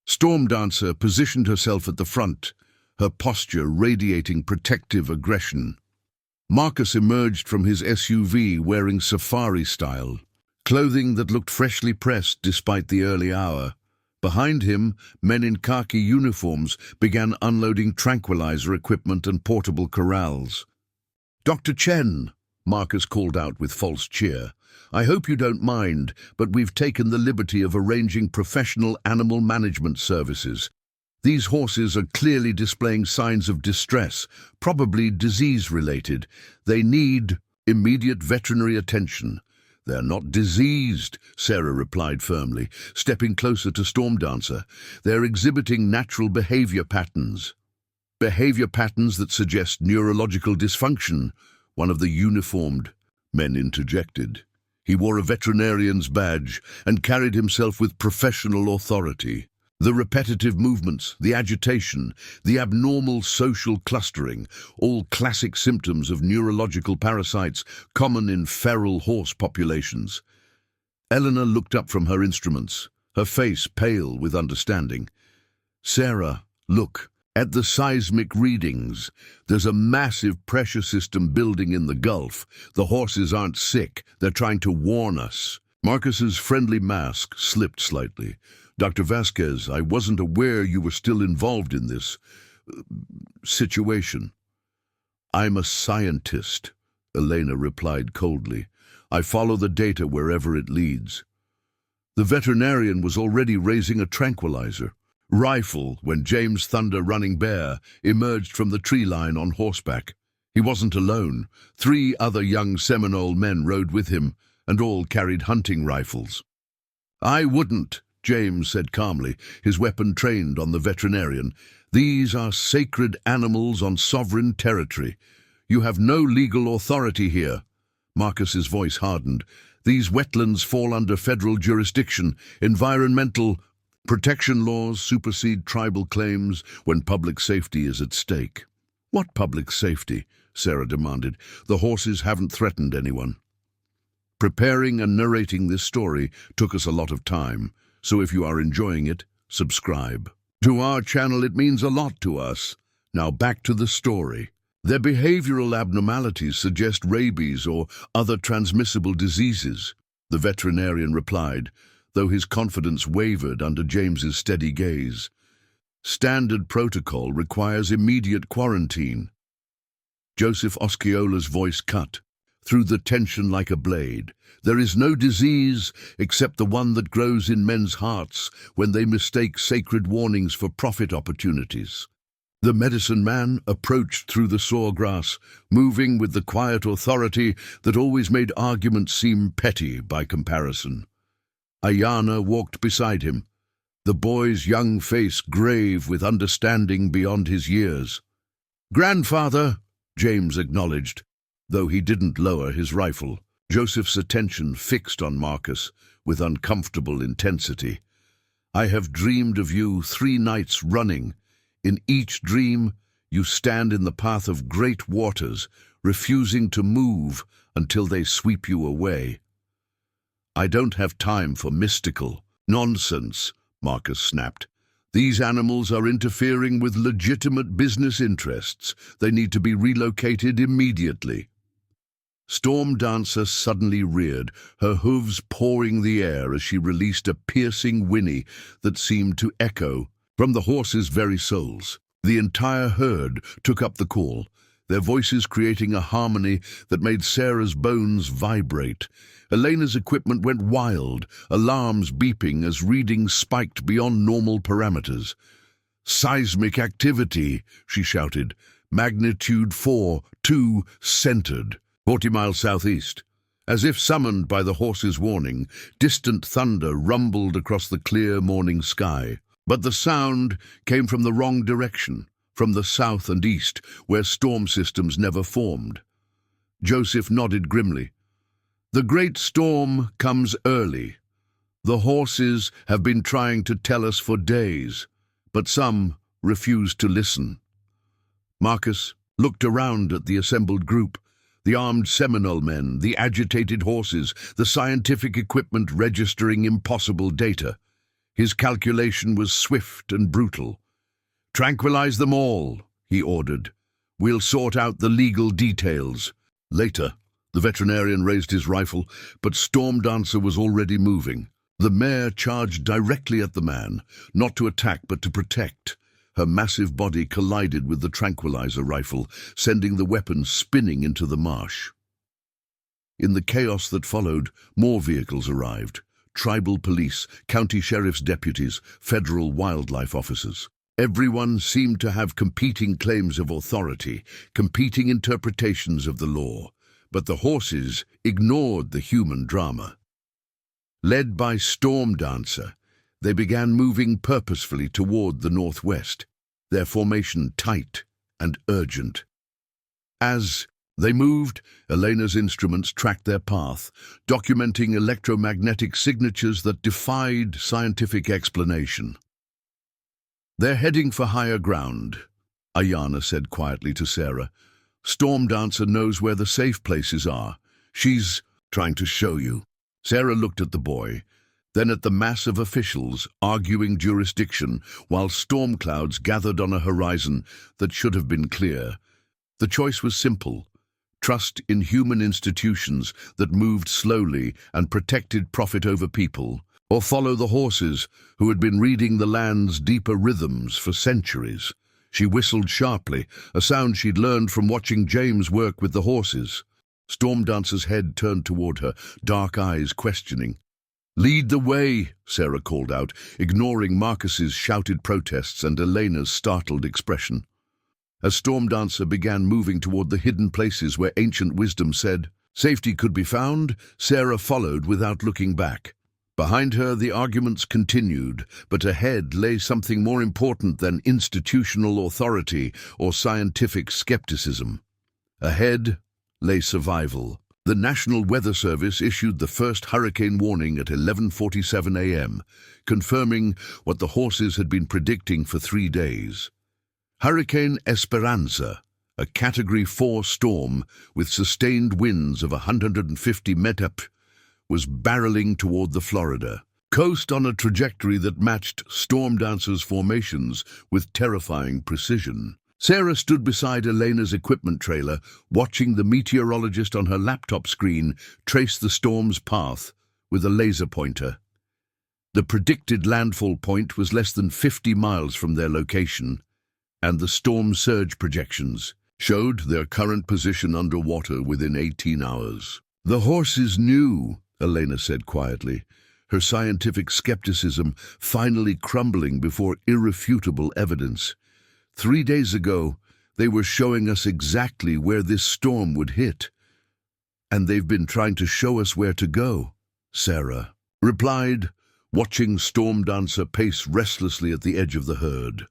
Storm Dancer positioned herself at the front, her posture radiating protective aggression. Marcus emerged from his SUV wearing safari-style clothing that looked freshly pressed despite the early hour. Behind him, men in khaki uniforms began unloading tranquilizer equipment and portable corrals. "Dr. Chen," Marcus called out with false cheer, "I hope you don't mind, but we've taken the liberty of arranging professional animal management services. These horses are clearly displaying signs of distress, probably disease-related. They need immediate veterinary attention. "They're not diseased," Sarah replied firmly, stepping closer to Stormdancer. "They're exhibiting natural behavior patterns. Behavior patterns that suggest neurological dysfunction," one of the uniformed men interjected. He wore a veterinarian's badge and carried himself with professional authority. The repetitive movements, the agitation, the abnormal social clustering, all classic symptoms of neurological parasites common in feral horse populations. Eleanor looked up from her instruments, her face pale with understanding. "Sarah, look at the seismic readings. There's a massive pressure system building in the Gulf. The horses aren't sick. They're trying to warn us." Marcus's friendly mask slipped slightly. "Dr. Vasquez, I wasn't aware you were still involved in this situation." "I'm a scientist," Elena replied coldly. "I follow the data wherever it leads." The veterinarian was already raising a tranquilizer rifle when James Thunder Running Bear emerged from the tree line on horseback. He wasn't alone. 3 other young Seminole men rode with him, and all carried hunting rifles. "I wouldn't," James said calmly, his weapon trained on the veterinarian. "These are sacred animals on sovereign territory. You have no legal authority here." Marcus's voice hardened. "These wetlands fall under federal jurisdiction. Environmental protection laws supersede tribal claims when public safety is at stake." "What public safety?" Sarah demanded. "The horses haven't threatened anyone." Preparing and narrating this story took us a lot of time. So if you are enjoying it, subscribe to our channel. It means a lot to us. Now back to the story. Their behavioral abnormalities suggest rabies or other transmissible diseases, the veterinarian replied, though his confidence wavered under James's steady gaze. "Standard protocol requires immediate quarantine." Joseph Osceola's voice cut through the tension like a blade. "There is no disease except the one that grows in men's hearts when they mistake sacred warnings for profit opportunities." The medicine man approached through the sawgrass, moving with the quiet authority that always made arguments seem petty by comparison. Ayana walked beside him, the boy's young face grave with understanding beyond his years. "Grandfather," James acknowledged, though he didn't lower his rifle. Joseph's attention fixed on Marcus with uncomfortable intensity. "I have dreamed of you 3 nights running. In each dream, you stand in the path of great waters, refusing to move until they sweep you away." "I don't have time for mystical nonsense," Marcus snapped. "These animals are interfering with legitimate business interests. They need to be relocated immediately." Stormdancer suddenly reared, her hooves pawing the air as she released a piercing whinny that seemed to echo from the horses' very souls. The entire herd took up the call, their voices creating a harmony that made Sarah's bones vibrate. Elena's equipment went wild, alarms beeping as readings spiked beyond normal parameters. "Seismic activity," she shouted. "Magnitude 4.2 centered. 40 miles southeast." As if summoned by the horse's warning, distant thunder rumbled across the clear morning sky. But the sound came from the wrong direction, from the south and east, where storm systems never formed. Joseph nodded grimly. "The great storm comes early. The horses have been trying to tell us for days, but some refuse to listen." Marcus looked around at the assembled group. The armed Seminole men, the agitated horses, the scientific equipment registering impossible data. His calculation was swift and brutal. "Tranquilize them all," he ordered. "We'll sort out the legal details later." The veterinarian raised his rifle, but Stormdancer was already moving. The mare charged directly at the man, not to attack but to protect. Her massive body collided with the tranquilizer rifle, sending the weapon spinning into the marsh. In the chaos that followed, more vehicles arrived. Tribal police, county sheriff's deputies, federal wildlife officers. Everyone seemed to have competing claims of authority, competing interpretations of the law. But the horses ignored the human drama. Led by Storm Dancer, they began moving purposefully toward the northwest, their formation tight and urgent. As they moved, Elena's instruments tracked their path, documenting electromagnetic signatures that defied scientific explanation. "They're heading for higher ground," Ayana said quietly to Sarah. "Storm Dancer knows where the safe places are. She's trying to show you." Sarah looked at the boy, then at the mass of officials arguing jurisdiction while storm clouds gathered on a horizon that should have been clear. The choice was simple: trust in human institutions that moved slowly and protected profit over people, or follow the horses who had been reading the land's deeper rhythms for centuries. She whistled sharply, a sound she'd learned from watching James work with the horses. Storm Dancer's head turned toward her, dark eyes questioning. "Lead the way," Sarah called out, ignoring Marcus's shouted protests and Elena's startled expression. As Storm Dancer began moving toward the hidden places where ancient wisdom said safety could be found, Sarah followed without looking back. Behind her, the arguments continued, but ahead lay something more important than institutional authority or scientific skepticism. Ahead lay survival. The National Weather Service issued the first hurricane warning at 11:47 a.m., confirming what the horses had been predicting for 3 days. Hurricane Esperanza, a Category 4 storm with sustained winds of 150 mph, was barreling toward the Florida coast on a trajectory that matched Storm Dancer's formations with terrifying precision. Sarah stood beside Elena's equipment trailer, watching the meteorologist on her laptop screen trace the storm's path with a laser pointer. The predicted landfall point was less than 50 miles from their location, and the storm surge projections showed their current position underwater within 18 hours. "The horses knew," Elena said quietly, her scientific skepticism finally crumbling before irrefutable evidence. 3 days ago, they were showing us exactly where this storm would hit. And they've been trying to show us where to go," Sarah replied, watching Storm Dancer pace restlessly at the edge of the herd.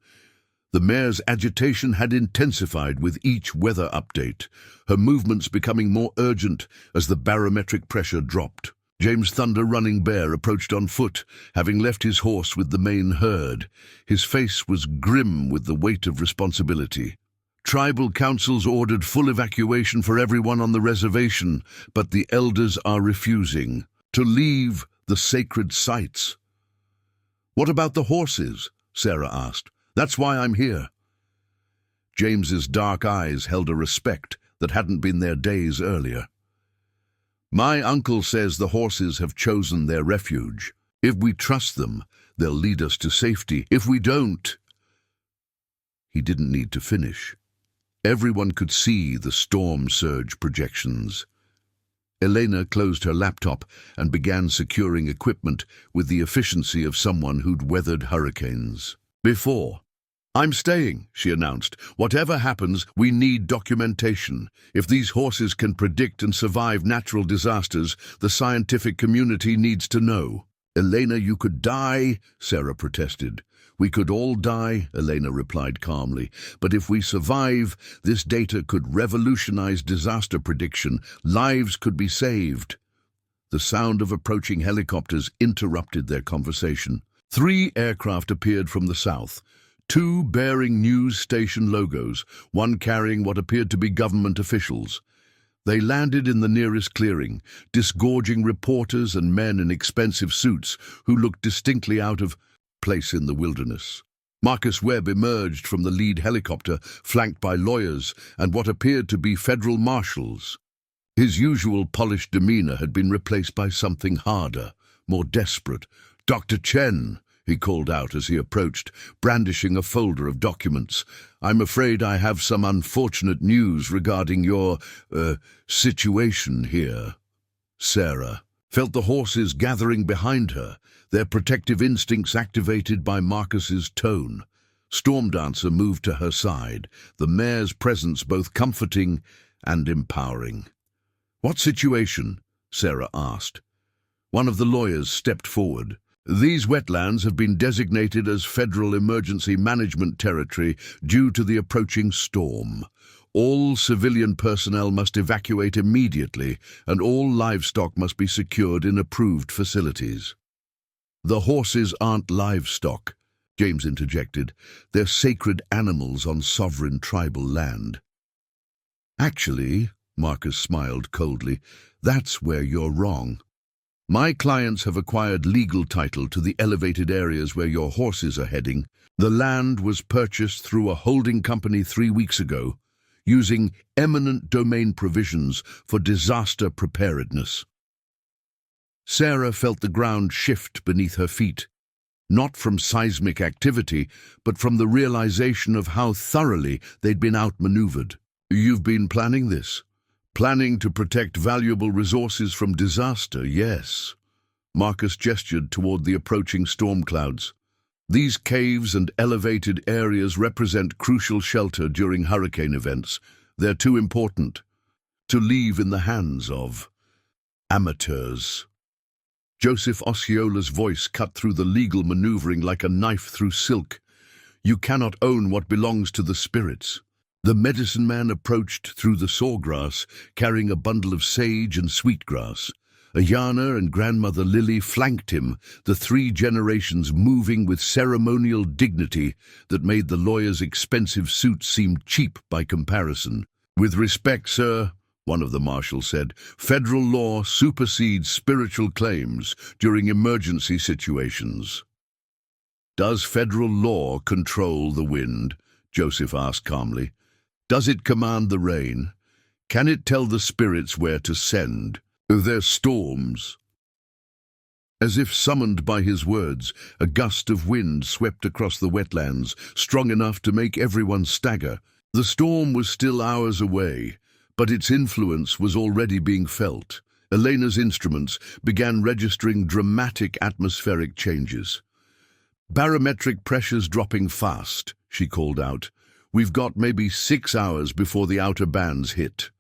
The mare's agitation had intensified with each weather update, her movements becoming more urgent as the barometric pressure dropped. James Thunder Running Bear approached on foot, having left his horse with the main herd. His face was grim with the weight of responsibility. "Tribal councils ordered full evacuation for everyone on the reservation, but the elders are refusing to leave the sacred sites." "What about the horses?" Sarah asked. "That's why I'm here." James's dark eyes held a respect that hadn't been there days earlier. "My uncle says the horses have chosen their refuge. If we trust them, they'll lead us to safety. If we don't—" He didn't need to finish. Everyone could see the storm surge projections. Elena closed her laptop and began securing equipment with the efficiency of someone who'd weathered hurricanes before. "I'm staying," she announced. "Whatever happens, we need documentation. If these horses can predict and survive natural disasters, the scientific community needs to know." "Elena, you could die," Sarah protested. "We could all die," Elena replied calmly. "But if we survive, this data could revolutionize disaster prediction. Lives could be saved." The sound of approaching helicopters interrupted their conversation. 3 aircraft appeared from the south. 2 bearing news station logos, one carrying what appeared to be government officials. They landed in the nearest clearing, disgorging reporters and men in expensive suits who looked distinctly out of place in the wilderness. Marcus Webb emerged from the lead helicopter, flanked by lawyers and what appeared to be federal marshals. His usual polished demeanor had been replaced by something harder, more desperate. "Dr. Chen," he called out as he approached, brandishing a folder of documents. "I'm afraid I have some unfortunate news regarding your, situation here." Sarah felt the horses gathering behind her, their protective instincts activated by Marcus's tone. Storm Dancer moved to her side, the mare's presence both comforting and empowering. "What situation?" Sarah asked. One of the lawyers stepped forward. "These wetlands have been designated as federal emergency management territory due to the approaching storm. All civilian personnel must evacuate immediately, and all livestock must be secured in approved facilities." "The horses aren't livestock," James interjected. "They're sacred animals on sovereign tribal land." "Actually," Marcus smiled coldly, "that's where you're wrong. My clients have acquired legal title to the elevated areas where your horses are heading. The land was purchased through a holding company 3 weeks ago, using eminent domain provisions for disaster preparedness." Sarah felt the ground shift beneath her feet, not from seismic activity, but from the realization of how thoroughly they'd been outmaneuvered. "You've been planning this? Planning to protect valuable resources from disaster, yes." Marcus gestured toward the approaching storm clouds. "These caves and elevated areas represent crucial shelter during hurricane events. They're too important to leave in the hands of amateurs." Joseph Osceola's voice cut through the legal maneuvering like a knife through silk. "You cannot own what belongs to the spirits." The medicine man approached through the sawgrass, carrying a bundle of sage and sweetgrass. Ayana and grandmother Lily flanked him, the 3 generations moving with ceremonial dignity that made the lawyer's expensive suit seem cheap by comparison. "With respect, sir," one of the marshals said, "federal law supersedes spiritual claims during emergency situations." "Does federal law control the wind?" Joseph asked calmly. "Does it command the rain? Can it tell the spirits where to send their storms?" As if summoned by his words, a gust of wind swept across the wetlands, strong enough to make everyone stagger. The storm was still hours away, but its influence was already being felt. Elena's instruments began registering dramatic atmospheric changes. "Barometric pressures dropping fast," she called out. "We've got maybe 6 hours before the outer bands hit."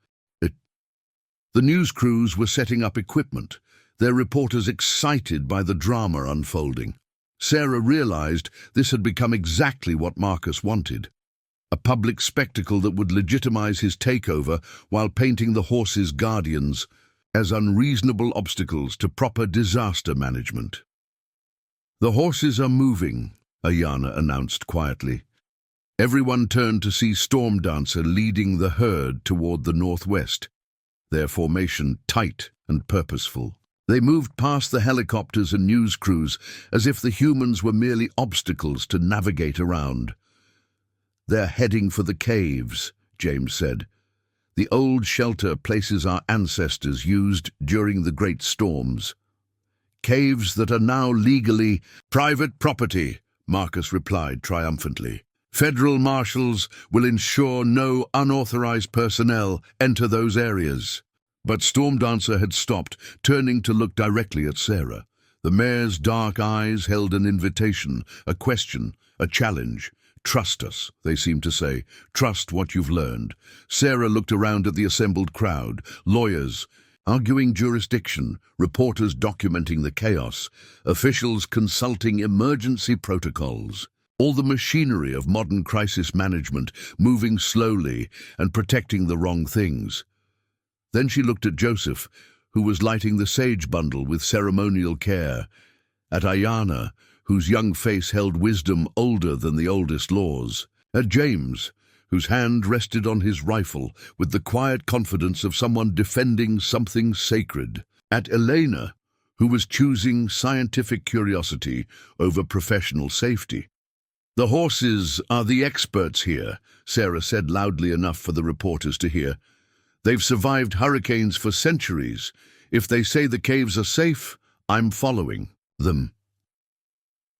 The news crews were setting up equipment, their reporters excited by the drama unfolding. Sarah realized this had become exactly what Marcus wanted. A public spectacle that would legitimize his takeover while painting the horses' guardians as unreasonable obstacles to proper disaster management. "The horses are moving," Ayana announced quietly. Everyone turned to see Storm Dancer leading the herd toward the northwest, their formation tight and purposeful. They moved past the helicopters and news crews as if the humans were merely obstacles to navigate around. "They're heading for the caves," James said. "The old shelter places our ancestors used during the great storms. Caves that are now legally private property," Marcus replied triumphantly. "Federal marshals will ensure no unauthorized personnel enter those areas." But Storm Dancer had stopped, turning to look directly at Sarah. The mayor's dark eyes held an invitation, a question, a challenge. "Trust us," they seemed to say. "Trust what you've learned." Sarah looked around at the assembled crowd, lawyers arguing jurisdiction, reporters documenting the chaos, officials consulting emergency protocols. All the machinery of modern crisis management moving slowly and protecting the wrong things. Then she looked at Joseph, who was lighting the sage bundle with ceremonial care, at Ayana, whose young face held wisdom older than the oldest laws, at James, whose hand rested on his rifle with the quiet confidence of someone defending something sacred, at Elena, who was choosing scientific curiosity over professional safety. "The horses are the experts here," Sarah said loudly enough for the reporters to hear. "They've survived hurricanes for centuries. If they say the caves are safe, I'm following them."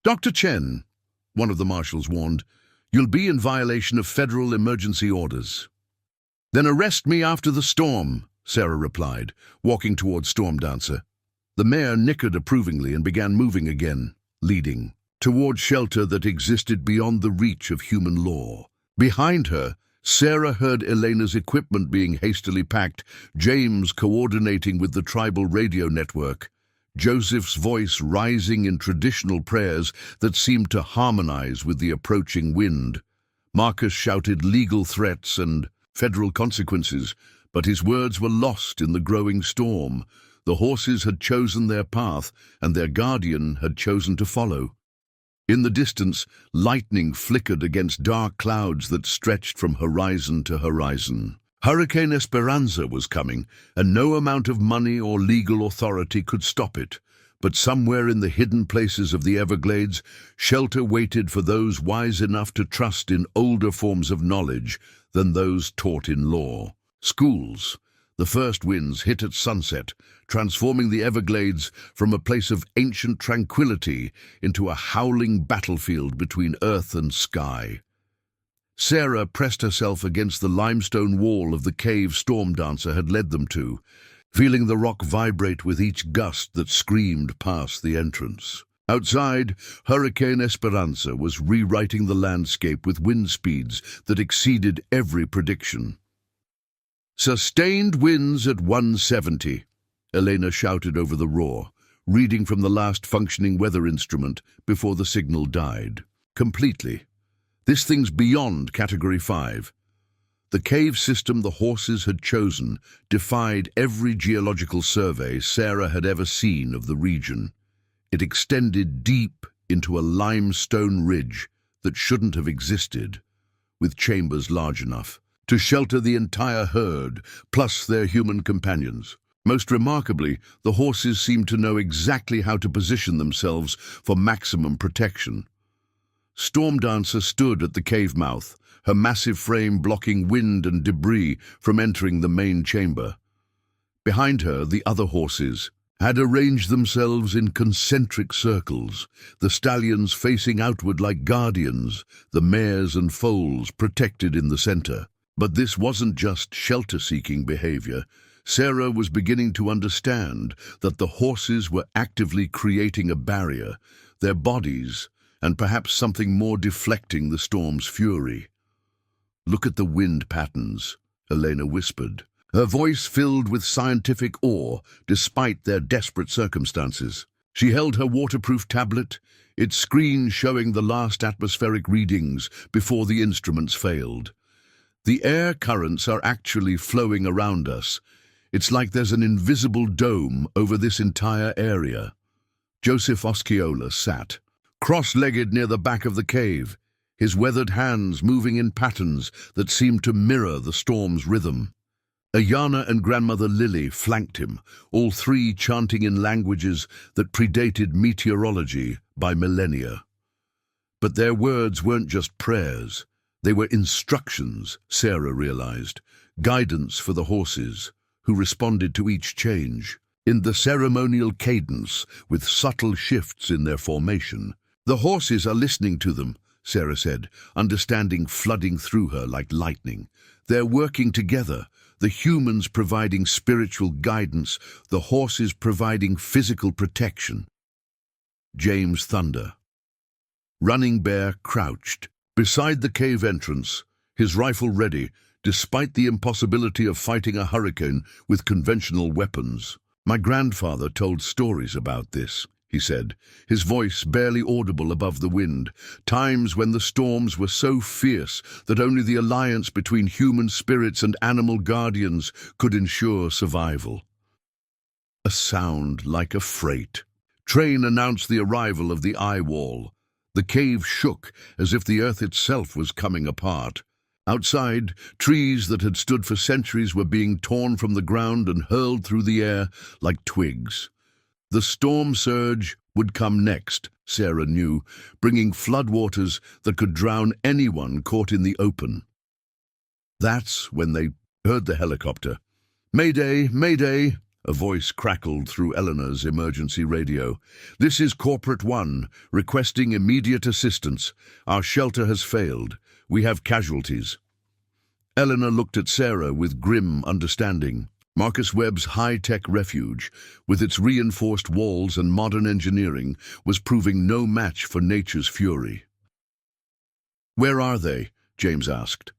"Dr. Chen," one of the marshals warned, "you'll be in violation of federal emergency orders." "Then arrest me after the storm," Sarah replied, walking toward Storm Dancer. The mayor nickered approvingly and began moving again, leading toward shelter that existed beyond the reach of human law. Behind her, Sarah heard Elena's equipment being hastily packed, James coordinating with the tribal radio network, Joseph's voice rising in traditional prayers that seemed to harmonize with the approaching wind. Marcus shouted legal threats and federal consequences, but his words were lost in the growing storm. The horses had chosen their path, and their guardian had chosen to follow. In the distance, lightning flickered against dark clouds that stretched from horizon to horizon. Hurricane Esperanza was coming, and no amount of money or legal authority could stop it. But somewhere in the hidden places of the Everglades, shelter waited for those wise enough to trust in older forms of knowledge than those taught in law. Schools. The first winds hit at sunset, transforming the Everglades from a place of ancient tranquility into a howling battlefield between earth and sky. Sarah pressed herself against the limestone wall of the cave Storm Dancer had led them to, feeling the rock vibrate with each gust that screamed past the entrance. Outside, Hurricane Esperanza was rewriting the landscape with wind speeds that exceeded every prediction. "Sustained winds at 170, Elena shouted over the roar, reading from the last functioning weather instrument before the signal died. Completely. This thing's beyond Category 5. The cave system the horses had chosen defied every geological survey Sarah had ever seen of the region. It extended deep into a limestone ridge that shouldn't have existed, with chambers large enough to shelter the entire herd, plus their human companions. Most remarkably, the horses seemed to know exactly how to position themselves for maximum protection. Storm Dancer stood at the cave mouth, her massive frame blocking wind and debris from entering the main chamber. Behind her, the other horses had arranged themselves in concentric circles, the stallions facing outward like guardians, the mares and foals protected in the center. But this wasn't just shelter-seeking behavior. Sarah was beginning to understand that the horses were actively creating a barrier, their bodies, and perhaps something more deflecting the storm's fury. "Look at the wind patterns," Elena whispered, her voice filled with scientific awe despite their desperate circumstances. She held her waterproof tablet, its screen showing the last atmospheric readings before the instruments failed. "The air currents are actually flowing around us. It's like there's an invisible dome over this entire area." Joseph Osceola sat, cross-legged near the back of the cave, his weathered hands moving in patterns that seemed to mirror the storm's rhythm. Ayana and Grandmother Lily flanked him, all three chanting in languages that predated meteorology by millennia. But their words weren't just prayers. They were instructions, Sarah realized, guidance for the horses, who responded to each change, in the ceremonial cadence with subtle shifts in their formation. "The horses are listening to them," Sarah said, understanding flooding through her like lightning. "They're working together, the humans providing spiritual guidance, the horses providing physical protection." James Thunder. Running Bear crouched beside the cave entrance, his rifle ready, despite the impossibility of fighting a hurricane with conventional weapons. "My grandfather told stories about this," he said, his voice barely audible above the wind, "times when the storms were so fierce that only the alliance between human spirits and animal guardians could ensure survival." A sound like a freight train announced the arrival of the eye wall. The cave shook as if the earth itself was coming apart. Outside, trees that had stood for centuries were being torn from the ground and hurled through the air like twigs. The storm surge would come next, Sarah knew, bringing floodwaters that could drown anyone caught in the open. That's when they heard the helicopter. "Mayday, Mayday!" A voice crackled through Eleanor's emergency radio. "This is Corporate 1, requesting immediate assistance. Our shelter has failed. We have casualties." Eleanor looked at Sarah with grim understanding. Marcus Webb's high-tech refuge, with its reinforced walls and modern engineering, was proving no match for nature's fury. "Where are they?" James asked.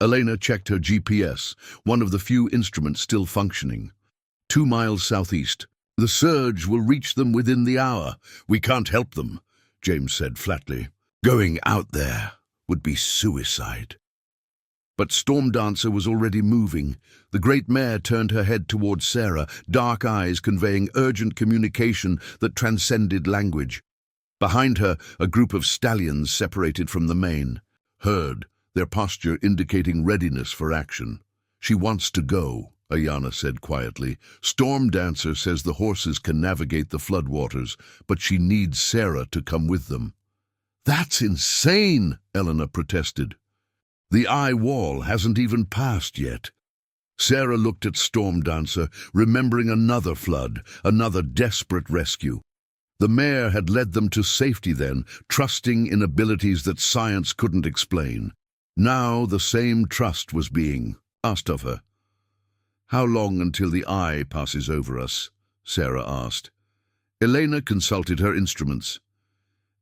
Elena checked her GPS, one of the few instruments still functioning. 2 miles southeast. The surge will reach them within the hour. We can't help them, James said flatly. Going out there would be suicide. But Storm Dancer was already moving. The great mare turned her head towards Sarah, dark eyes conveying urgent communication that transcended language. Behind her, a group of stallions separated from the main. Herd, their posture indicating readiness for action. She wants to go, Ayana said quietly. Storm Dancer says the horses can navigate the floodwaters, but she needs Sarah to come with them. That's insane, Elena protested. The eye wall hasn't even passed yet. Sarah looked at Storm Dancer, remembering another flood, another desperate rescue. The mare had led them to safety then, trusting in abilities that science couldn't explain. Now the same trust was being asked of her. How long until the eye passes over us? Sarah asked. Elena consulted her instruments.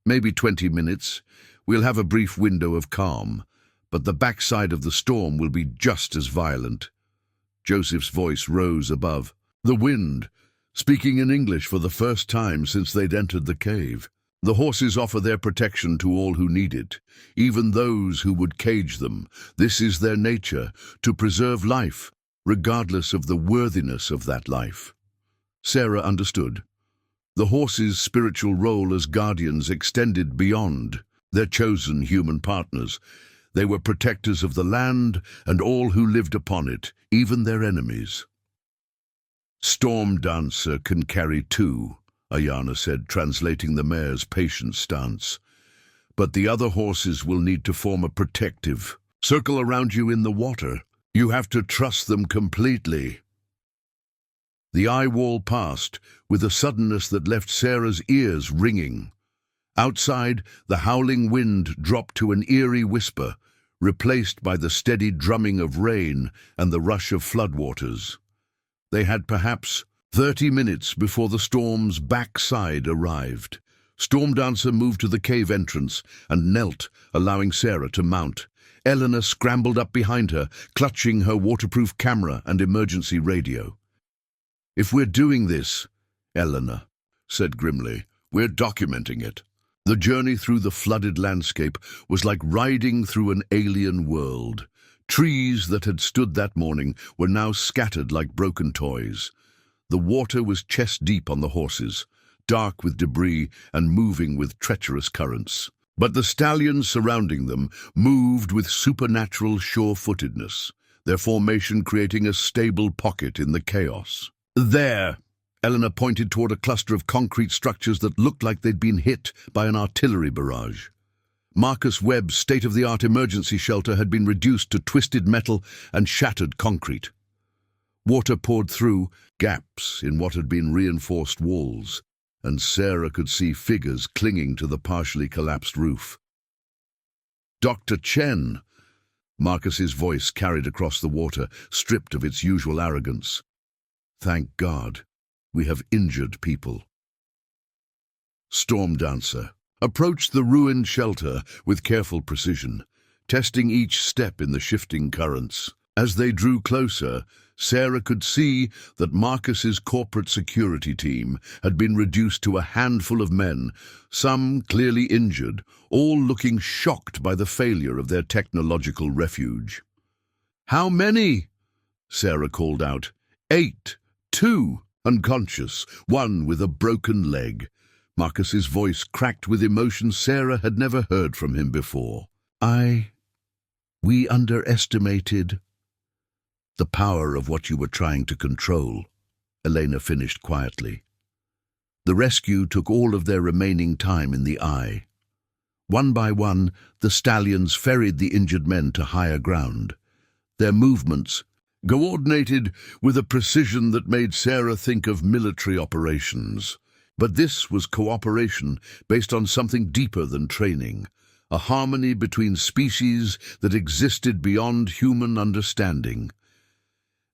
Maybe 20 minutes. We'll have a brief window of calm, but the backside of the storm will be just as violent. Joseph's voice rose above. The wind, speaking in English for the first time since they'd entered the cave. The horses offer their protection to all who need it, even those who would cage them. This is their nature, to preserve life, regardless of the worthiness of that life. Sarah understood. The horses' spiritual role as guardians extended beyond their chosen human partners. They were protectors of the land and all who lived upon it, even their enemies. Storm Dancer can carry 2, Ayana said, translating the mare's patient stance. But the other horses will need to form a protective circle around you in the water. You have to trust them completely. The eye wall passed with a suddenness that left Sarah's ears ringing. Outside, the howling wind dropped to an eerie whisper, replaced by the steady drumming of rain and the rush of floodwaters. They had perhaps 30 minutes before the storm's backside arrived. Storm Dancer moved to the cave entrance and knelt, allowing Sarah to mount. Elena scrambled up behind her, clutching her waterproof camera and emergency radio. If we're doing this, Elena said grimly, we're documenting it. The journey through the flooded landscape was like riding through an alien world. Trees that had stood that morning were now scattered like broken toys. The water was chest-deep on the horses, dark with debris and moving with treacherous currents. But the stallions surrounding them moved with supernatural sure-footedness, their formation creating a stable pocket in the chaos. There! Elena pointed toward a cluster of concrete structures that looked like they'd been hit by an artillery barrage. Marcus Webb's state-of-the-art emergency shelter had been reduced to twisted metal and shattered concrete. Water poured through gaps in what had been reinforced walls, and Sarah could see figures clinging to the partially collapsed roof. Dr. Chen! Marcus's voice carried across the water, stripped of its usual arrogance. Thank God, we have injured people. Storm Dancer approached the ruined shelter with careful precision, testing each step in the shifting currents. As they drew closer, Sarah could see that Marcus's corporate security team had been reduced to a handful of men, some clearly injured, all looking shocked by the failure of their technological refuge. How many? Sarah called out. 8, 2, unconscious, 1 with a broken leg. Marcus's voice cracked with emotion Sarah had never heard from him before. We underestimated the power of what you were trying to control, Elena finished quietly. The rescue took all of their remaining time in the eye. One by one, the stallions ferried the injured men to higher ground. Their movements coordinated with a precision that made Sarah think of military operations. But this was cooperation based on something deeper than training, a harmony between species that existed beyond human understanding.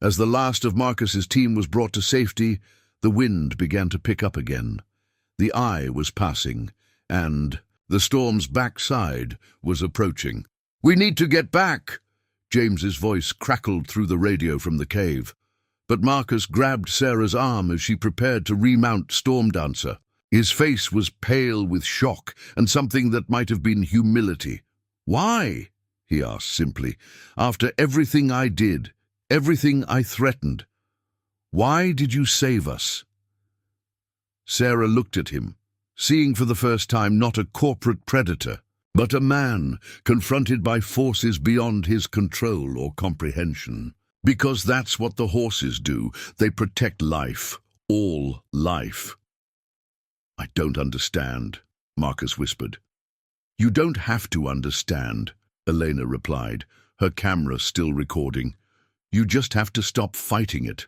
As the last of Marcus's team was brought to safety, the wind began to pick up again. The eye was passing, and the storm's backside was approaching. "We need to get back!" James's voice crackled through the radio from the cave. But Marcus grabbed Sarah's arm as she prepared to remount Stormdancer. His face was pale with shock and something that might have been humility. "Why?" he asked simply. "After everything I did, everything I threatened, why did you save us?" Sarah looked at him, seeing for the first time not a corporate predator, but a man confronted by forces beyond his control or comprehension. Because that's what the horses do. They protect life, all life. "I don't understand," Marcus whispered. "You don't have to understand," Elena replied, her camera still recording. "You just have to stop fighting it."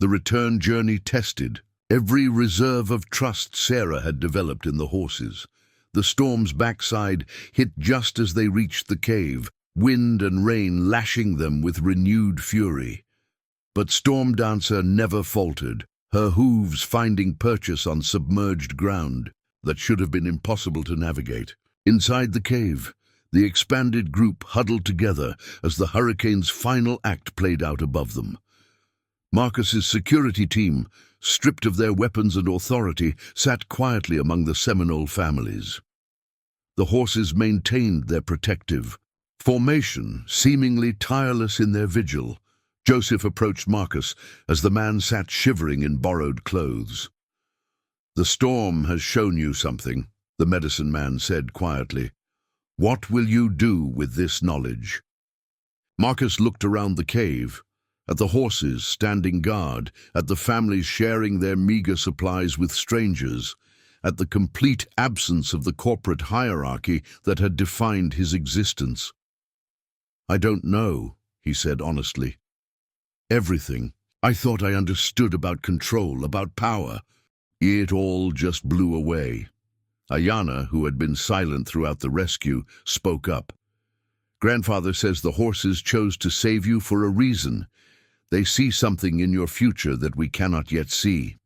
The return journey tested every reserve of trust Sarah had developed in the horses. The storm's backside hit just as they reached the cave, wind and rain lashing them with renewed fury. But Stormdancer never faltered, her hooves finding purchase on submerged ground that should have been impossible to navigate. Inside the cave, the expanded group huddled together as the hurricane's final act played out above them. Marcus's security team, stripped of their weapons and authority, sat quietly among the Seminole families. The horses maintained their protective formation, seemingly tireless in their vigil. Joseph approached Marcus as the man sat shivering in borrowed clothes. "The storm has shown you something," the medicine man said quietly. "What will you do with this knowledge?" Marcus looked around the cave, at the horses standing guard, at the families sharing their meager supplies with strangers, at the complete absence of the corporate hierarchy that had defined his existence. "I don't know," he said honestly. "Everything. I thought I understood about control, about power. It all just blew away." Ayana, who had been silent throughout the rescue, spoke up. "Grandfather says the horses chose to save you for a reason. They see something in your future that we cannot yet see."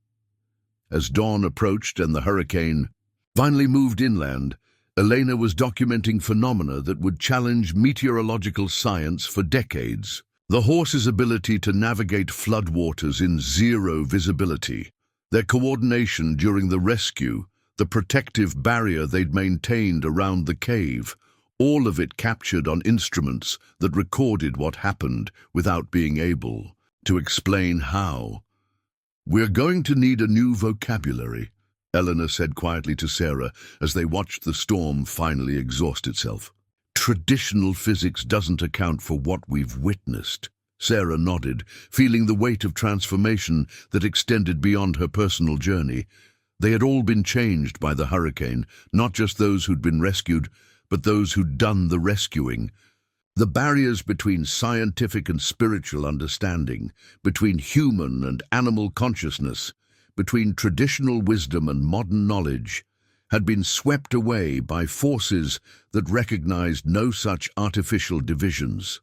As dawn approached and the hurricane finally moved inland, Elena was documenting phenomena that would challenge meteorological science for decades. The horses' ability to navigate floodwaters in zero visibility, their coordination during the rescue, the protective barrier they'd maintained around the cave, all of it captured on instruments that recorded what happened without being able to explain how. "We're going to need a new vocabulary," Eleanor said quietly to Sarah as they watched the storm finally exhaust itself. "Traditional physics doesn't account for what we've witnessed." Sarah nodded, feeling the weight of transformation that extended beyond her personal journey. They had all been changed by the hurricane, not just those who'd been rescued, but those who'd done the rescuing. The barriers between scientific and spiritual understanding, between human and animal consciousness, between traditional wisdom and modern knowledge, had been swept away by forces that recognized no such artificial divisions.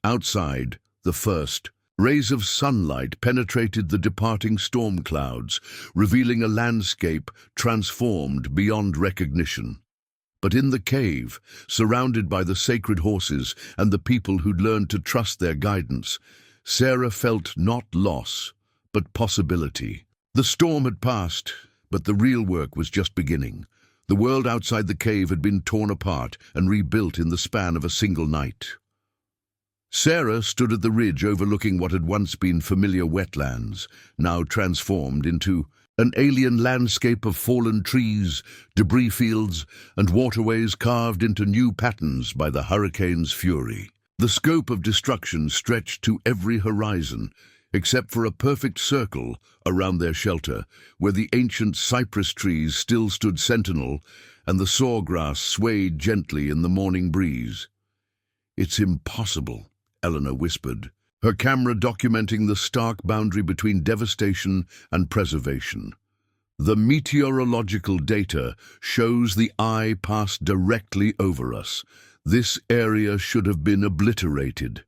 Outside, the first rays of sunlight penetrated the departing storm clouds, revealing a landscape transformed beyond recognition. But in the cave, surrounded by the sacred horses and the people who'd learned to trust their guidance, Sarah felt not loss, but possibility. The storm had passed, but the real work was just beginning. The world outside the cave had been torn apart and rebuilt in the span of a single night. Sarah stood at the ridge overlooking what had once been familiar wetlands, now transformed into an alien landscape of fallen trees, debris fields, and waterways carved into new patterns by the hurricane's fury. The scope of destruction stretched to every horizon, except for a perfect circle around their shelter, where the ancient cypress trees still stood sentinel and the sawgrass swayed gently in the morning breeze. "It's impossible," Eleanor whispered, her camera documenting the stark boundary between devastation and preservation. "The meteorological data shows the eye passed directly over us. This area should have been obliterated."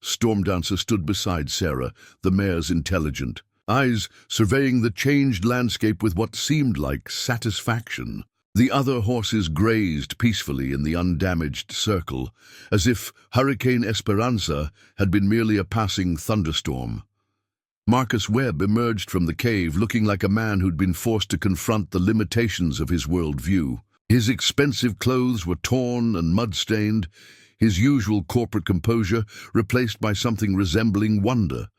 Stormdancer stood beside Sarah, the mare's intelligent eyes surveying the changed landscape with what seemed like satisfaction. The other horses grazed peacefully in the undamaged circle, as if Hurricane Esperanza had been merely a passing thunderstorm. Marcus Webb emerged from the cave looking like a man who'd been forced to confront the limitations of his worldview. His expensive clothes were torn and mud-stained, his usual corporate composure replaced by something resembling wonder.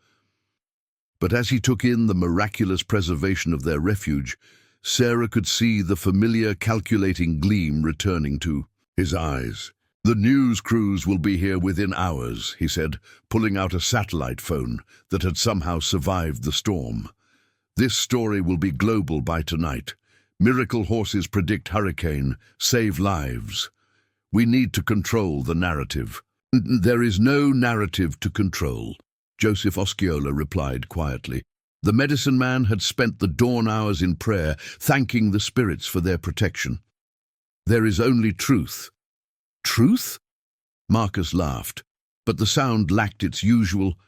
But as he took in the miraculous preservation of their refuge, Sarah could see the familiar calculating gleam returning to his eyes. "The news crews will be here within hours," he said, pulling out a satellite phone that had somehow survived the storm. "This story will be global by tonight. Miracle horses predict hurricane, save lives. We need to control the narrative." "There is no narrative to control," Joseph Osceola replied quietly. The medicine man had spent the dawn hours in prayer, thanking the spirits for their protection. "There is only truth." "Truth?" Marcus laughed, but the sound lacked its usual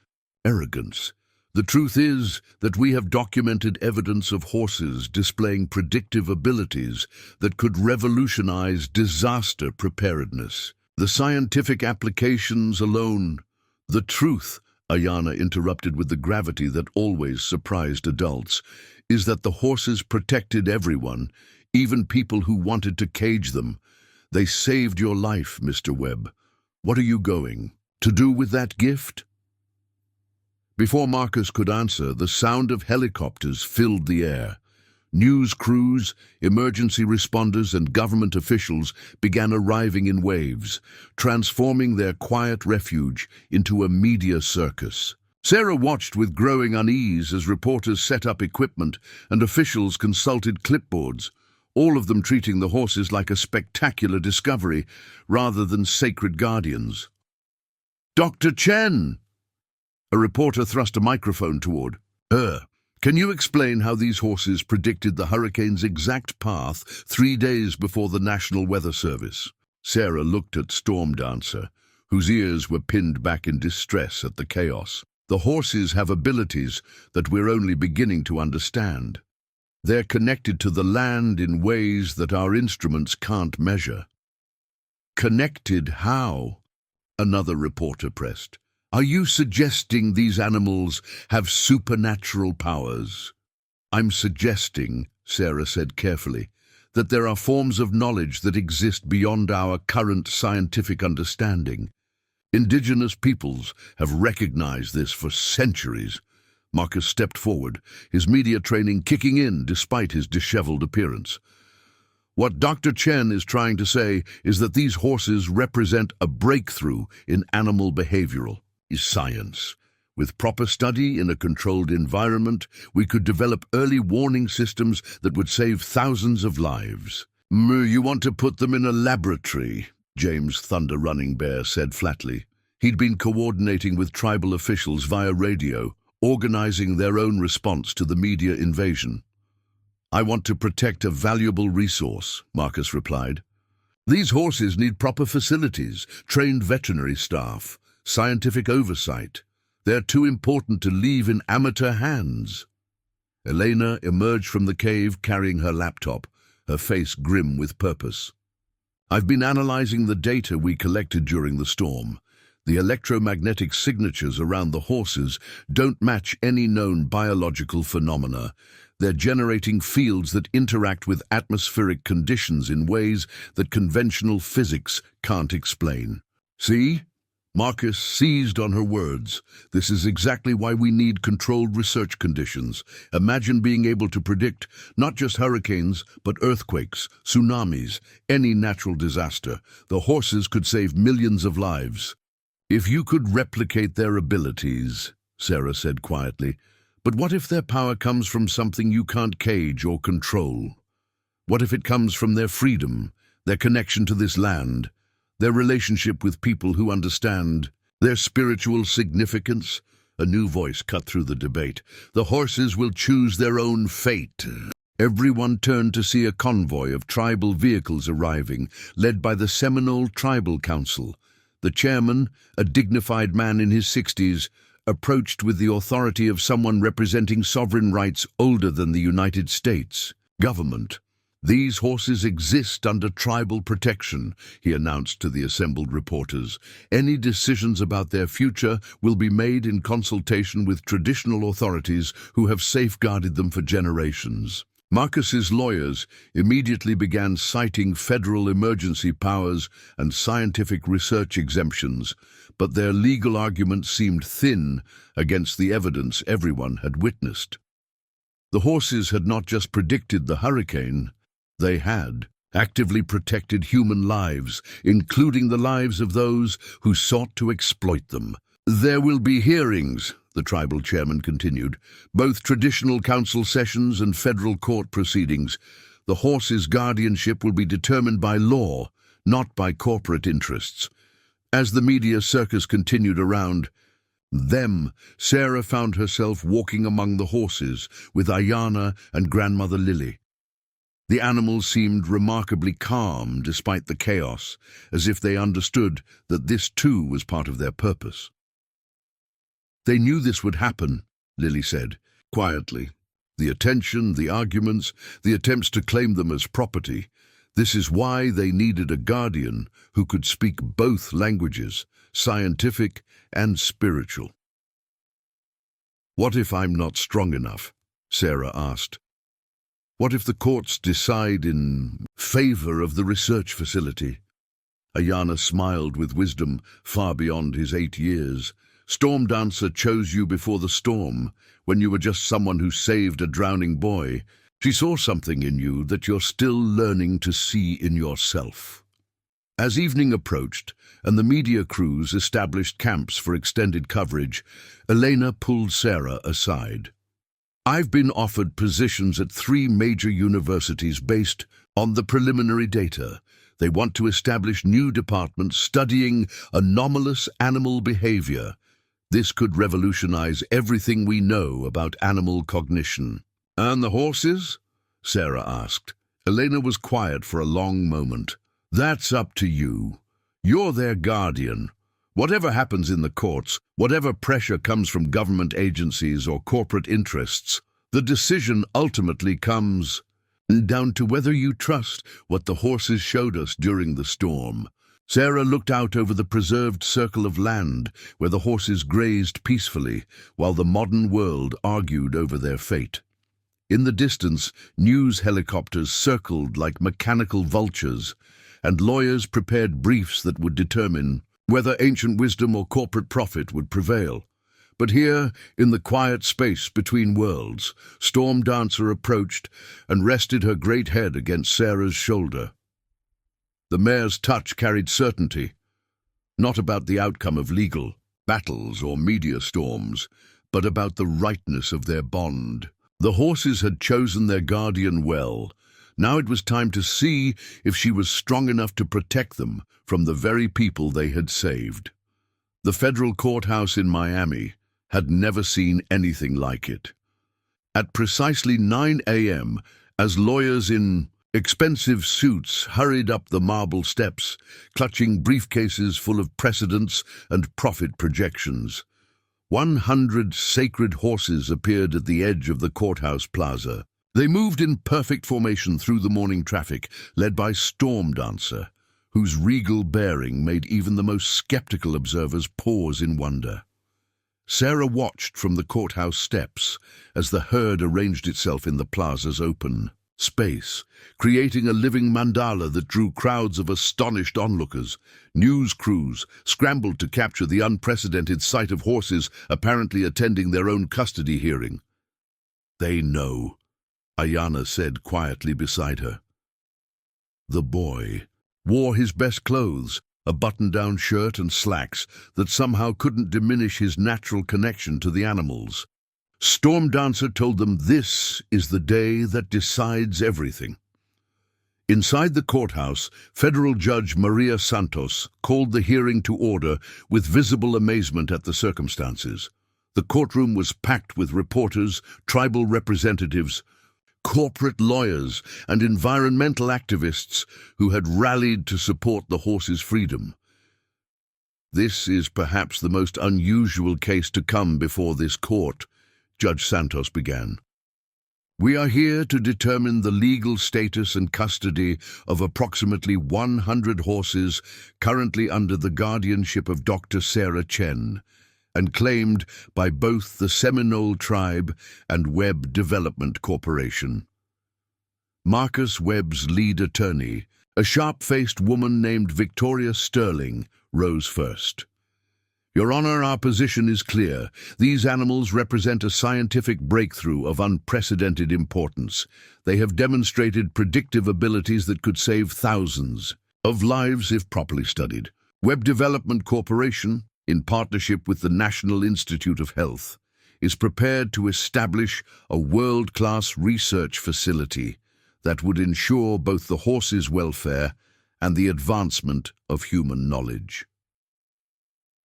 arrogance. "The truth is that we have documented evidence of horses displaying predictive abilities that could revolutionize disaster preparedness. The scientific applications alone—" "The truth," Ayana interrupted with the gravity that always surprised adults, "is that the horses protected everyone, even people who wanted to cage them. They saved your life, Mr. Webb. What are you going to do with that gift?" Before Marcus could answer, the sound of helicopters filled the air. News crews, emergency responders, and government officials began arriving in waves, transforming their quiet refuge into a media circus. Sarah watched with growing unease as reporters set up equipment and officials consulted clipboards, all of them treating the horses like a spectacular discovery rather than sacred guardians. "Dr. Chen!" A reporter thrust a microphone toward her. "Can you explain how these horses predicted the hurricane's exact path 3 days before the National Weather Service?" Sarah looked at Storm Dancer, whose ears were pinned back in distress at the chaos. "The horses have abilities that we're only beginning to understand. They're connected to the land in ways that our instruments can't measure." "Connected how?" another reporter pressed. "Are you suggesting these animals have supernatural powers?" "I'm suggesting," Sarah said carefully, "that there are forms of knowledge that exist beyond our current scientific understanding. Indigenous peoples have recognized this for centuries." Marcus stepped forward, his media training kicking in despite his disheveled appearance. "What Dr. Chen is trying to say is that these horses represent a breakthrough in animal behavioral science. With proper study in a controlled environment, we could develop early warning systems that would save thousands of lives." "You want to put them in a laboratory," James Thunder Running Bear said flatly. He'd been coordinating with tribal officials via radio, organizing their own response to the media invasion. "I want to protect a valuable resource," Marcus replied. "These horses need proper facilities, trained veterinary staff, scientific oversight. They're too important to leave in amateur hands." Elena emerged from the cave carrying her laptop, her face grim with purpose. "I've been analyzing the data we collected during the storm. The electromagnetic signatures around the horses don't match any known biological phenomena. They're generating fields that interact with atmospheric conditions in ways that conventional physics can't explain." "See?" Marcus seized on her words. "This is exactly why we need controlled research conditions. Imagine being able to predict not just hurricanes, but earthquakes, tsunamis, any natural disaster. The horses could save millions of lives." "If you could replicate their abilities," Sarah said quietly. "But what if their power comes from something you can't cage or control? What if it comes from their freedom, their connection to this land, their relationship with people who understand their spiritual significance?" A new voice cut through the debate. "The horses will choose their own fate." Everyone turned to see a convoy of tribal vehicles arriving, led by the Seminole Tribal Council. The chairman, a dignified man in his 60s, approached with the authority of someone representing sovereign rights older than the United States government. "These horses exist under tribal protection," he announced to the assembled reporters. "Any decisions about their future will be made in consultation with traditional authorities who have safeguarded them for generations." Marcus's lawyers immediately began citing federal emergency powers and scientific research exemptions, but their legal arguments seemed thin against the evidence everyone had witnessed. The horses had not just predicted the hurricane, they had actively protected human lives, including the lives of those who sought to exploit them. "There will be hearings," the tribal chairman continued, "both traditional council sessions and federal court proceedings. The horse's guardianship will be determined by law, not by corporate interests." As the media circus continued around them, Sarah found herself walking among the horses with Ayana and grandmother Lily. The animals seemed remarkably calm despite the chaos, as if they understood that this too was part of their purpose. "They knew this would happen," Lily said, quietly. "The attention, the arguments, the attempts to claim them as property. This is why they needed a guardian who could speak both languages, scientific and spiritual." "What if I'm not strong enough?" Sarah asked. "What if the courts decide in favor of the research facility?" Ayana smiled with wisdom far beyond his 8 years. "Storm Dancer chose you before the storm, when you were just someone who saved a drowning boy. She saw something in you that you're still learning to see in yourself." As evening approached and the media crews established camps for extended coverage, Elena pulled Sarah aside. "I've been offered positions at 3 major universities based on the preliminary data. They want to establish new departments studying anomalous animal behavior. This could revolutionize everything we know about animal cognition." "And the horses?" Sarah asked. Elena was quiet for a long moment. "That's up to you. You're their guardian. Whatever happens in the courts, whatever pressure comes from government agencies or corporate interests, the decision ultimately comes down to whether you trust what the horses showed us during the storm." Sarah looked out over the preserved circle of land where the horses grazed peacefully while the modern world argued over their fate. In the distance, news helicopters circled like mechanical vultures, and lawyers prepared briefs that would determine whether ancient wisdom or corporate profit would prevail. But here, in the quiet space between worlds, Storm Dancer approached and rested her great head against Sarah's shoulder. The mare's touch carried certainty, not about the outcome of legal battles or media storms, but about the rightness of their bond. The horses had chosen their guardian well. Now it was time to see if she was strong enough to protect them from the very people they had saved. The federal courthouse in Miami had never seen anything like it. At precisely 9 a.m., as lawyers in expensive suits hurried up the marble steps, clutching briefcases full of precedents and profit projections, 100 sacred horses appeared at the edge of the courthouse plaza. They moved in perfect formation through the morning traffic, led by Storm Dancer, whose regal bearing made even the most skeptical observers pause in wonder. Sarah watched from the courthouse steps as the herd arranged itself in the plaza's open space, creating a living mandala that drew crowds of astonished onlookers. News crews scrambled to capture the unprecedented sight of horses apparently attending their own custody hearing. "They know," Ayana said quietly beside her. The boy wore his best clothes, a button-down shirt and slacks that somehow couldn't diminish his natural connection to the animals. Storm Dancer told them this is the day that decides everything. Inside the courthouse, Federal Judge Maria Santos called the hearing to order with visible amazement at the circumstances. The courtroom was packed with reporters, tribal representatives, corporate lawyers, and environmental activists who had rallied to support the horses' freedom. "This is perhaps the most unusual case to come before this court," Judge Santos began. We are here to determine the legal status and custody of approximately 100 horses currently under the guardianship of Dr. Sarah Chen, and claimed by both the Seminole tribe and Webb Development Corporation. Marcus Webb's lead attorney, a sharp-faced woman named Victoria Sterling, rose first. Your Honor, our position is clear. These animals represent a scientific breakthrough of unprecedented importance. They have demonstrated predictive abilities that could save thousands of lives if properly studied. Webb Development Corporation, in partnership with the National Institute of Health, is prepared to establish a world-class research facility that would ensure both the horses' welfare and the advancement of human knowledge.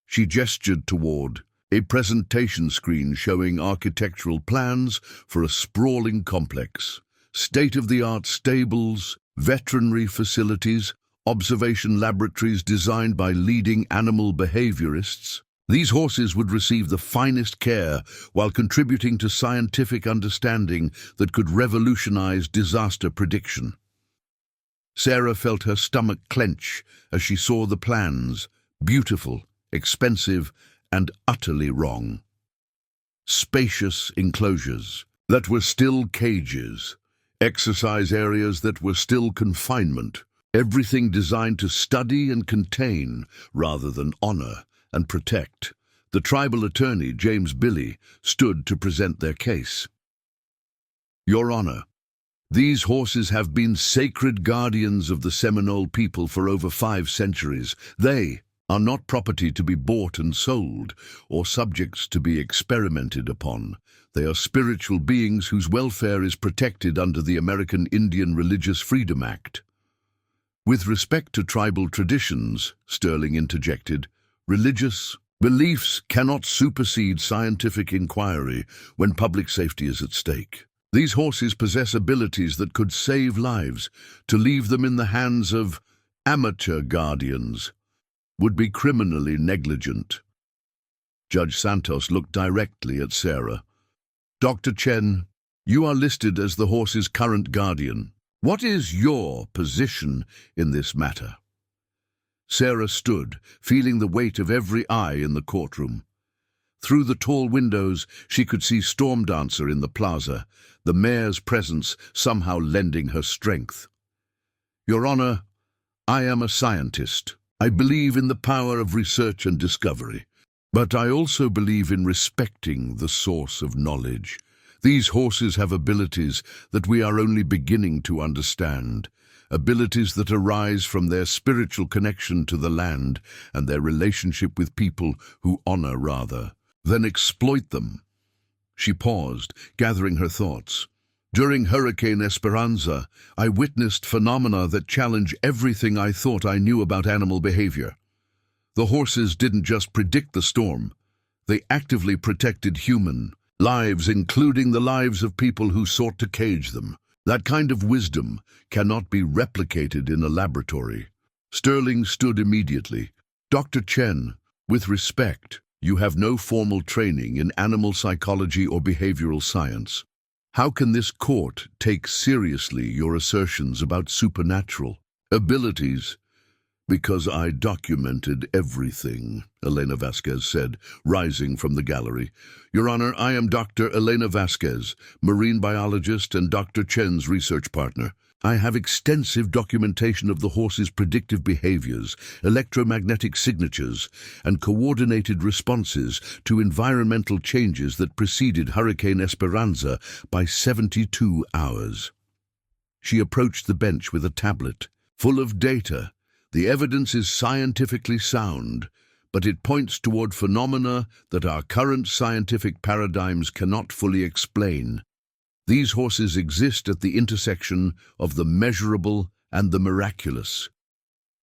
She gestured toward a presentation screen showing architectural plans for a sprawling complex, state-of-the-art stables, veterinary facilities, observation laboratories designed by leading animal behaviorists. These horses would receive the finest care while contributing to scientific understanding that could revolutionize disaster prediction. Sarah felt her stomach clench as she saw the plans, beautiful, expensive, and utterly wrong. Spacious enclosures that were still cages, exercise areas that were still confinement, everything designed to study and contain rather than honor and protect. The tribal attorney, James Billy, stood to present their case. Your Honor, these horses have been sacred guardians of the Seminole people for over 5 centuries. They are not property to be bought and sold, or subjects to be experimented upon. They are spiritual beings whose welfare is protected under the American Indian Religious Freedom Act. With respect to tribal traditions, Sterling interjected, religious beliefs cannot supersede scientific inquiry when public safety is at stake. These horses possess abilities that could save lives. To leave them in the hands of amateur guardians would be criminally negligent. Judge Santos looked directly at Sarah. Dr. Chen, you are listed as the horse's current guardian. What is your position in this matter? Sarah stood, feeling the weight of every eye in the courtroom. Through the tall windows, she could see Storm Dancer in the plaza, the mayor's presence somehow lending her strength. Your Honor, I am a scientist. I believe in the power of research and discovery, but I also believe in respecting the source of knowledge. These horses have abilities that we are only beginning to understand, abilities that arise from their spiritual connection to the land and their relationship with people who honor rather than exploit them. She paused, gathering her thoughts. During Hurricane Esperanza, I witnessed phenomena that challenge everything I thought I knew about animal behavior. The horses didn't just predict the storm. They actively protected human lives, including the lives of people who sought to cage them. That kind of wisdom cannot be replicated in a laboratory. Sterling stood immediately. Dr. Chen, with respect, you have no formal training in animal psychology or behavioral science. How can this court take seriously your assertions about supernatural abilities? Because I documented everything, Elena Vasquez said, rising from the gallery. Your Honor, I am Dr. Elena Vasquez, marine biologist and Dr. Chen's research partner. I have extensive documentation of the horse's predictive behaviors, electromagnetic signatures, and coordinated responses to environmental changes that preceded Hurricane Esperanza by 72 hours. She approached the bench with a tablet, full of data. The evidence is scientifically sound, but it points toward phenomena that our current scientific paradigms cannot fully explain. These horses exist at the intersection of the measurable and the miraculous.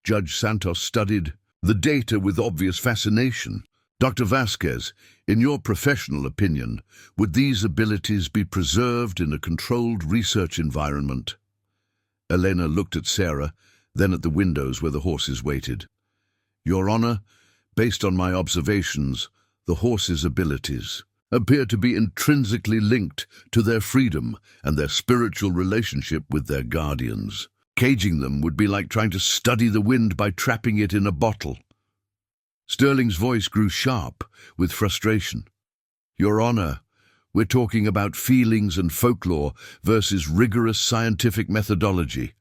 Judge Santos studied the data with obvious fascination. Dr. Vasquez, in your professional opinion, would these abilities be preserved in a controlled research environment? Elena looked at Sarah, then at the windows where the horses waited. Your Honor, based on my observations, the horses' abilities appear to be intrinsically linked to their freedom and their spiritual relationship with their guardians. Caging them would be like trying to study the wind by trapping it in a bottle. Sterling's voice grew sharp with frustration. Your Honor, we're talking about feelings and folklore versus rigorous scientific methodology.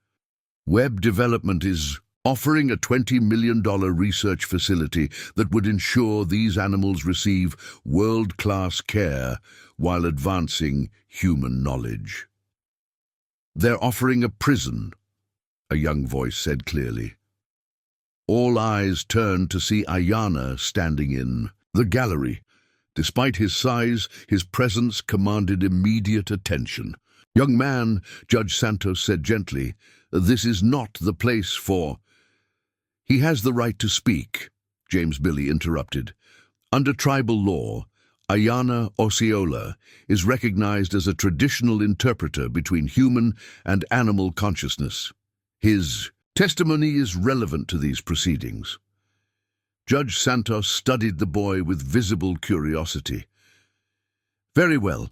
Web development is offering a $20 million research facility that would ensure these animals receive world-class care while advancing human knowledge. They're offering a prison, a young voice said clearly. All eyes turned to see Ayana standing in the gallery. Despite his size, his presence commanded immediate attention. Young man, Judge Santos said gently, this is not the place for... He has the right to speak, James Billy interrupted. Under tribal law, Ayana Osceola is recognized as a traditional interpreter between human and animal consciousness. His testimony is relevant to these proceedings. Judge Santos studied the boy with visible curiosity. Very well.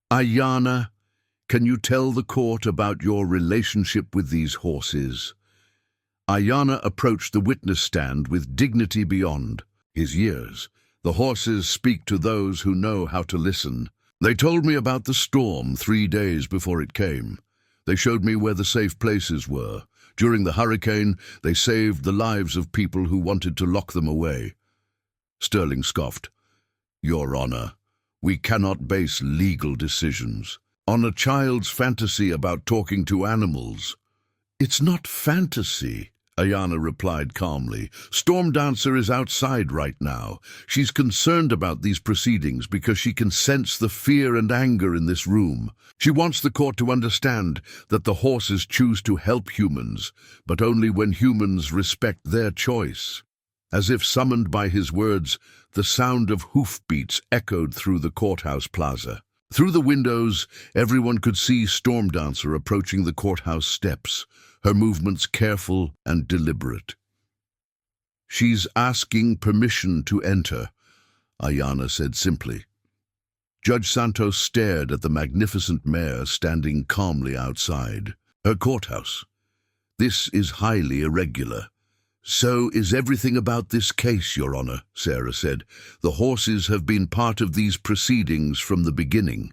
Ayana, can you tell the court about your relationship with these horses? Ayana approached the witness stand with dignity beyond his years. The horses speak to those who know how to listen. They told me about the storm 3 days before it came. They showed me where the safe places were. During the hurricane, they saved the lives of people who wanted to lock them away. Sterling scoffed. Your Honor, we cannot base legal decisions on a child's fantasy about talking to animals. It's not fantasy, Ayana replied calmly. Storm Dancer is outside right now. She's concerned about these proceedings because she can sense the fear and anger in this room. She wants the court to understand that the horses choose to help humans, but only when humans respect their choice. As if summoned by his words, the sound of hoofbeats echoed through the courthouse plaza. Through the windows, everyone could see Storm Dancer approaching the courthouse steps, her movements careful and deliberate. She's asking permission to enter, Ayana said simply. Judge Santos stared at the magnificent mare standing calmly outside her courthouse. This is highly irregular. So is everything about this case, Your Honor, Sarah said. The horses have been part of these proceedings from the beginning.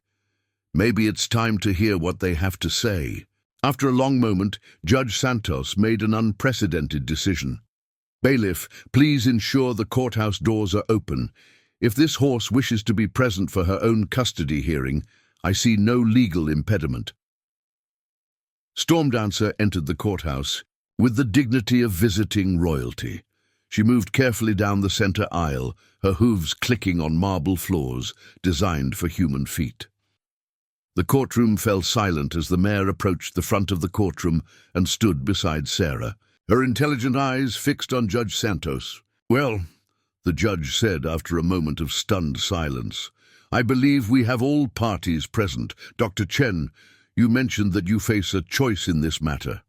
Maybe it's time to hear what they have to say. After a long moment, Judge Santos made an unprecedented decision. Bailiff, please ensure the courthouse doors are open. If this horse wishes to be present for her own custody hearing, I see no legal impediment. Storm Dancer entered the courthouse with the dignity of visiting royalty. She moved carefully down the center aisle, her hooves clicking on marble floors designed for human feet. The courtroom fell silent as the mayor approached the front of the courtroom and stood beside Sarah, her intelligent eyes fixed on Judge Santos. Well, the judge said after a moment of stunned silence, I believe we have all parties present. Dr. Chen, you mentioned that you face a choice in this matter.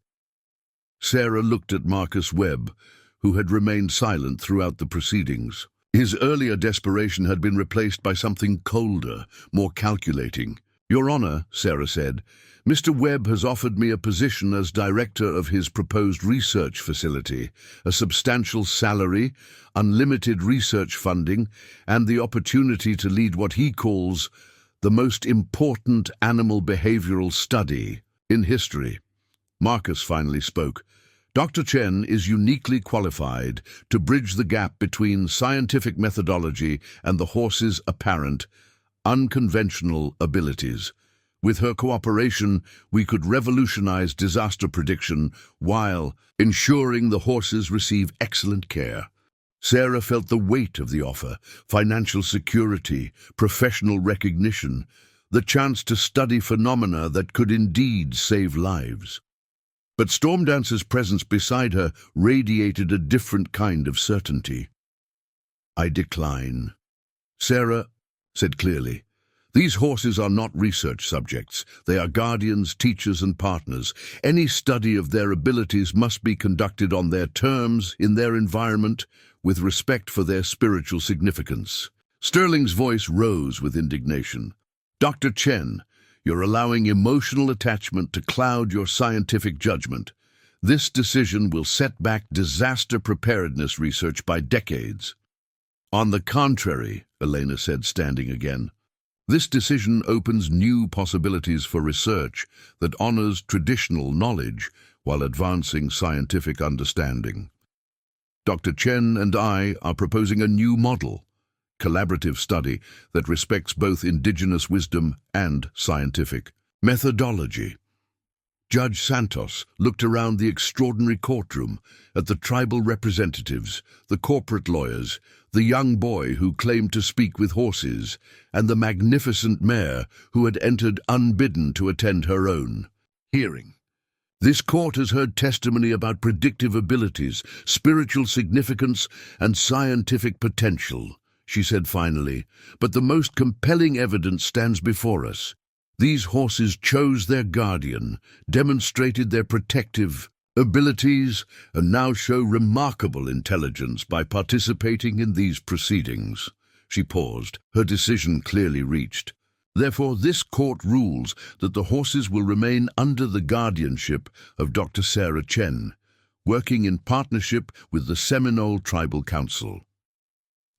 Sarah looked at Marcus Webb, who had remained silent throughout the proceedings. His earlier desperation had been replaced by something colder, more calculating. Your Honor, Sarah said, Mr. Webb has offered me a position as director of his proposed research facility, a substantial salary, unlimited research funding, and the opportunity to lead what he calls the most important animal behavioral study in history. Marcus finally spoke. Dr. Chen is uniquely qualified to bridge the gap between scientific methodology and the horse's apparent, unconventional abilities. With her cooperation, we could revolutionize disaster prediction while ensuring the horses receive excellent care. Sarah felt the weight of the offer: financial security, professional recognition, the chance to study phenomena that could indeed save lives. But Storm Dancer's presence beside her radiated a different kind of certainty. I decline, Sarah said clearly. These horses are not research subjects. They are guardians, teachers, and partners. Any study of their abilities must be conducted on their terms, in their environment, with respect for their spiritual significance. Sterling's voice rose with indignation. Dr. Chen, you're allowing emotional attachment to cloud your scientific judgment. This decision will set back disaster preparedness research by decades. On the contrary, Elena said, standing again, this decision opens new possibilities for research that honors traditional knowledge while advancing scientific understanding. Dr. Chen and I are proposing a new model, collaborative study that respects both indigenous wisdom and scientific methodology. Judge Santos looked around the extraordinary courtroom at the tribal representatives, the corporate lawyers, the young boy who claimed to speak with horses, and the magnificent mayor who had entered unbidden to attend her own hearing. This court has heard testimony about predictive abilities, spiritual significance, and scientific potential, she said finally, but the most compelling evidence stands before us. These horses chose their guardian, demonstrated their protective abilities, and now show remarkable intelligence by participating in these proceedings. She paused, her decision clearly reached. Therefore, this court rules that the horses will remain under the guardianship of Dr. Sarah Chen, working in partnership with the Seminole Tribal Council.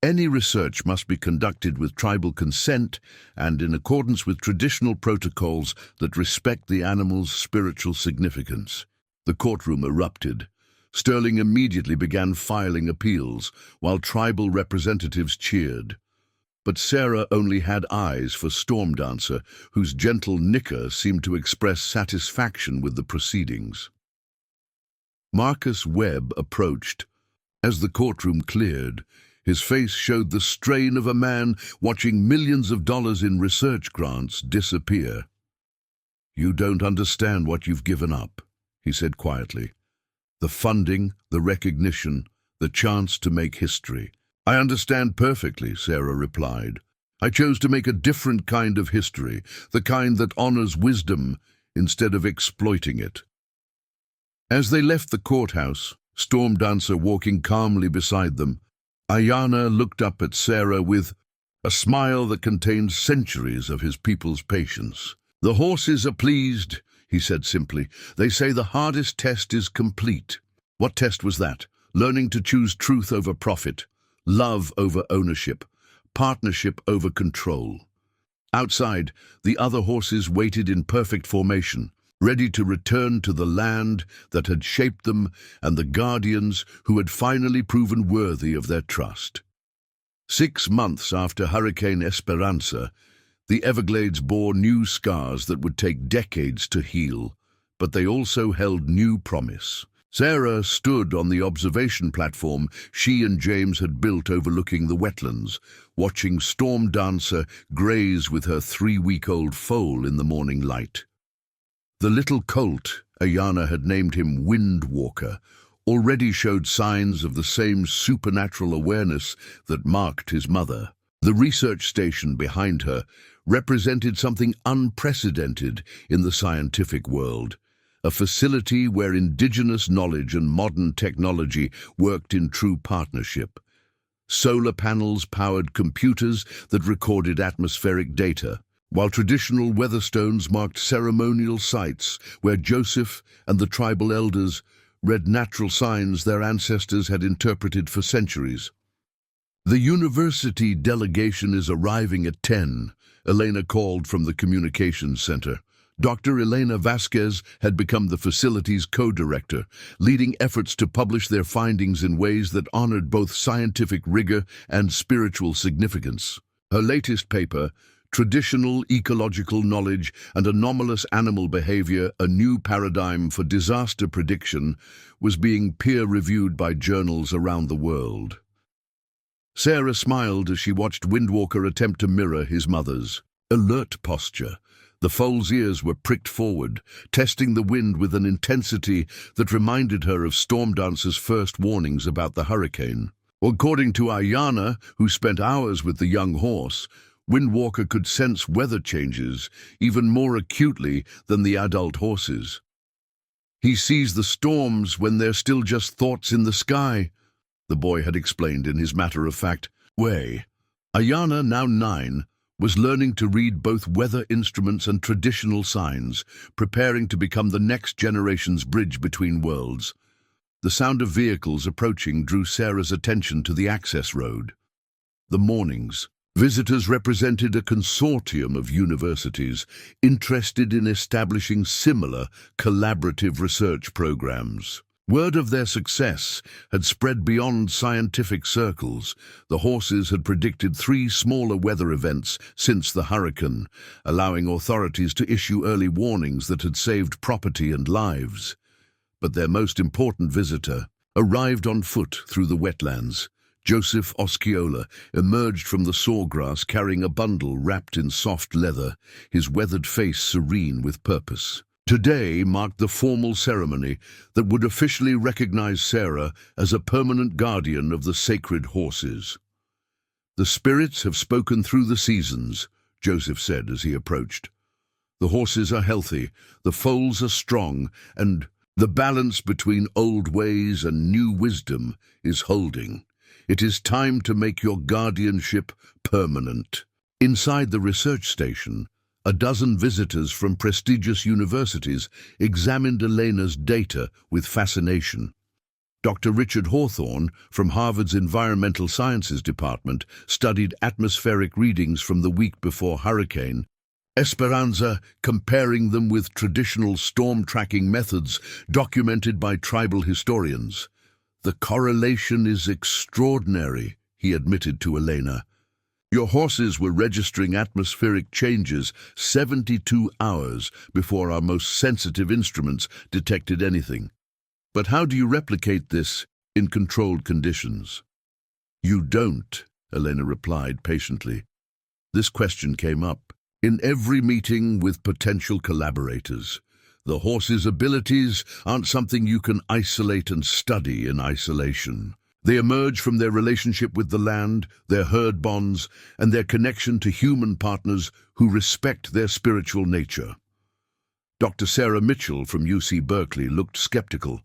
Any research must be conducted with tribal consent and in accordance with traditional protocols that respect the animal's spiritual significance. The courtroom erupted. Sterling immediately began filing appeals, while tribal representatives cheered. But Sarah only had eyes for Storm Dancer, whose gentle nicker seemed to express satisfaction with the proceedings. Marcus Webb approached. As the courtroom cleared, his face showed the strain of a man watching millions of dollars in research grants disappear. "You don't understand what you've given up," he said quietly. "The funding, the recognition, the chance to make history." "I understand perfectly," Sarah replied. "I chose to make a different kind of history, the kind that honors wisdom instead of exploiting it." As they left the courthouse, Storm Dancer walking calmly beside them, Ayana looked up at Sarah with a smile that contained centuries of his people's patience. "The horses are pleased," he said simply. "They say the hardest test is complete." What test was that? Learning to choose truth over profit, love over ownership, partnership over control. Outside, the other horses waited in perfect formation, ready to return to the land that had shaped them and the guardians who had finally proven worthy of their trust. 6 months after Hurricane Esperanza, the Everglades bore new scars that would take decades to heal, but they also held new promise. Sarah stood on the observation platform she and James had built overlooking the wetlands, watching Storm Dancer graze with her 3-week-old foal in the morning light. The little colt, Ayana had named him Windwalker, already showed signs of the same supernatural awareness that marked his mother. The research station behind her represented something unprecedented in the scientific world, a facility where indigenous knowledge and modern technology worked in true partnership. Solar panels powered computers that recorded atmospheric data, while traditional weatherstones marked ceremonial sites where Joseph and the tribal elders read natural signs their ancestors had interpreted for centuries. "The university delegation is arriving at 10, Elena called from the communications center. Dr. Elena Vasquez had become the facility's co-director, leading efforts to publish their findings in ways that honored both scientific rigor and spiritual significance. Her latest paper, Traditional Ecological Knowledge and Anomalous Animal Behavior, a New Paradigm for Disaster Prediction, was being peer-reviewed by journals around the world. Sarah smiled as she watched Windwalker attempt to mirror his mother's alert posture. The foal's ears were pricked forward, testing the wind with an intensity that reminded her of Storm Dancer's first warnings about the hurricane. According to Ayana, who spent hours with the young horse, Windwalker could sense weather changes even more acutely than the adult horses. "He sees the storms when they're still just thoughts in the sky," the boy had explained in his matter-of-fact way. Ayana, now 9, was learning to read both weather instruments and traditional signs, preparing to become the next generation's bridge between worlds. The sound of vehicles approaching drew Sarah's attention to the access road. The mornings. Visitors represented a consortium of universities interested in establishing similar collaborative research programs. Word of their success had spread beyond scientific circles. The horses had predicted 3 smaller weather events since the hurricane, allowing authorities to issue early warnings that had saved property and lives. But their most important visitor arrived on foot through the wetlands. Joseph Osceola emerged from the sawgrass carrying a bundle wrapped in soft leather, his weathered face serene with purpose. Today marked the formal ceremony that would officially recognize Sarah as a permanent guardian of the sacred horses. "The spirits have spoken through the seasons," Joseph said as he approached. "The horses are healthy, the foals are strong, and the balance between old ways and new wisdom is holding. It is time to make your guardianship permanent." Inside the research station, a dozen visitors from prestigious universities examined Elena's data with fascination. Dr. Richard Hawthorne from Harvard's Environmental Sciences Department studied atmospheric readings from the week before hurricane Esperanza, comparing them with traditional storm tracking methods documented by tribal historians. "The correlation is extraordinary," he admitted to Elena. "Your horses were registering atmospheric changes 72 hours before our most sensitive instruments detected anything. But how do you replicate this in controlled conditions?" "You don't," Elena replied patiently. This question came up in every meeting with potential collaborators. The horses' abilities aren't something you can isolate and study in isolation. They emerge from their relationship with the land, their herd bonds, and their connection to human partners who respect their spiritual nature. Dr. Sarah Mitchell from UC Berkeley looked skeptical.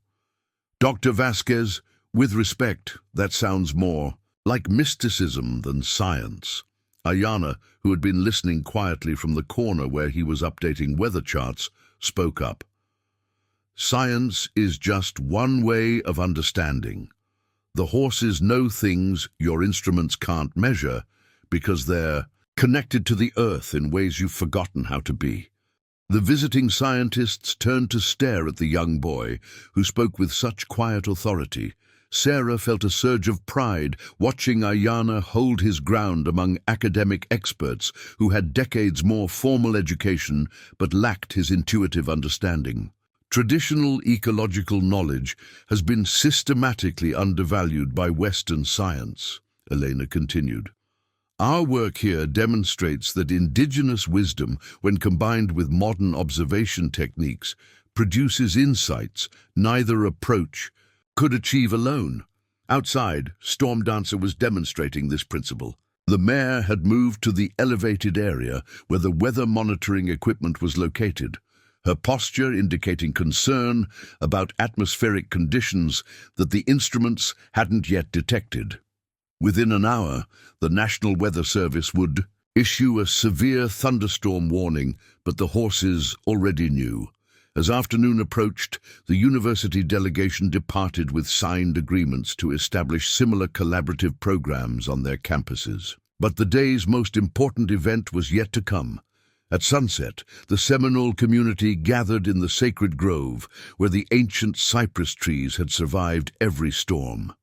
"Dr. Vasquez, with respect, that sounds more like mysticism than science." Ayana, who had been listening quietly from the corner where he was updating weather charts, spoke up. "Science is just one way of understanding. The horses know things your instruments can't measure because they're connected to the earth in ways you've forgotten how to be." The visiting scientists turned to stare at the young boy, who spoke with such quiet authority. Sarah felt a surge of pride watching Ayana hold his ground among academic experts who had decades more formal education but lacked his intuitive understanding. "Traditional ecological knowledge has been systematically undervalued by Western science," Elena continued. "Our work here demonstrates that indigenous wisdom, when combined with modern observation techniques, produces insights neither approach could achieve alone." Outside, Storm Dancer was demonstrating this principle. The mayor had moved to the elevated area where the weather monitoring equipment was located, her posture indicating concern about atmospheric conditions that the instruments hadn't yet detected. Within an hour, the National Weather Service would issue a severe thunderstorm warning, but the horses already knew. As afternoon approached, the university delegation departed with signed agreements to establish similar collaborative programs on their campuses. But the day's most important event was yet to come. At sunset, the Seminole community gathered in the sacred grove where the ancient cypress trees had survived every storm.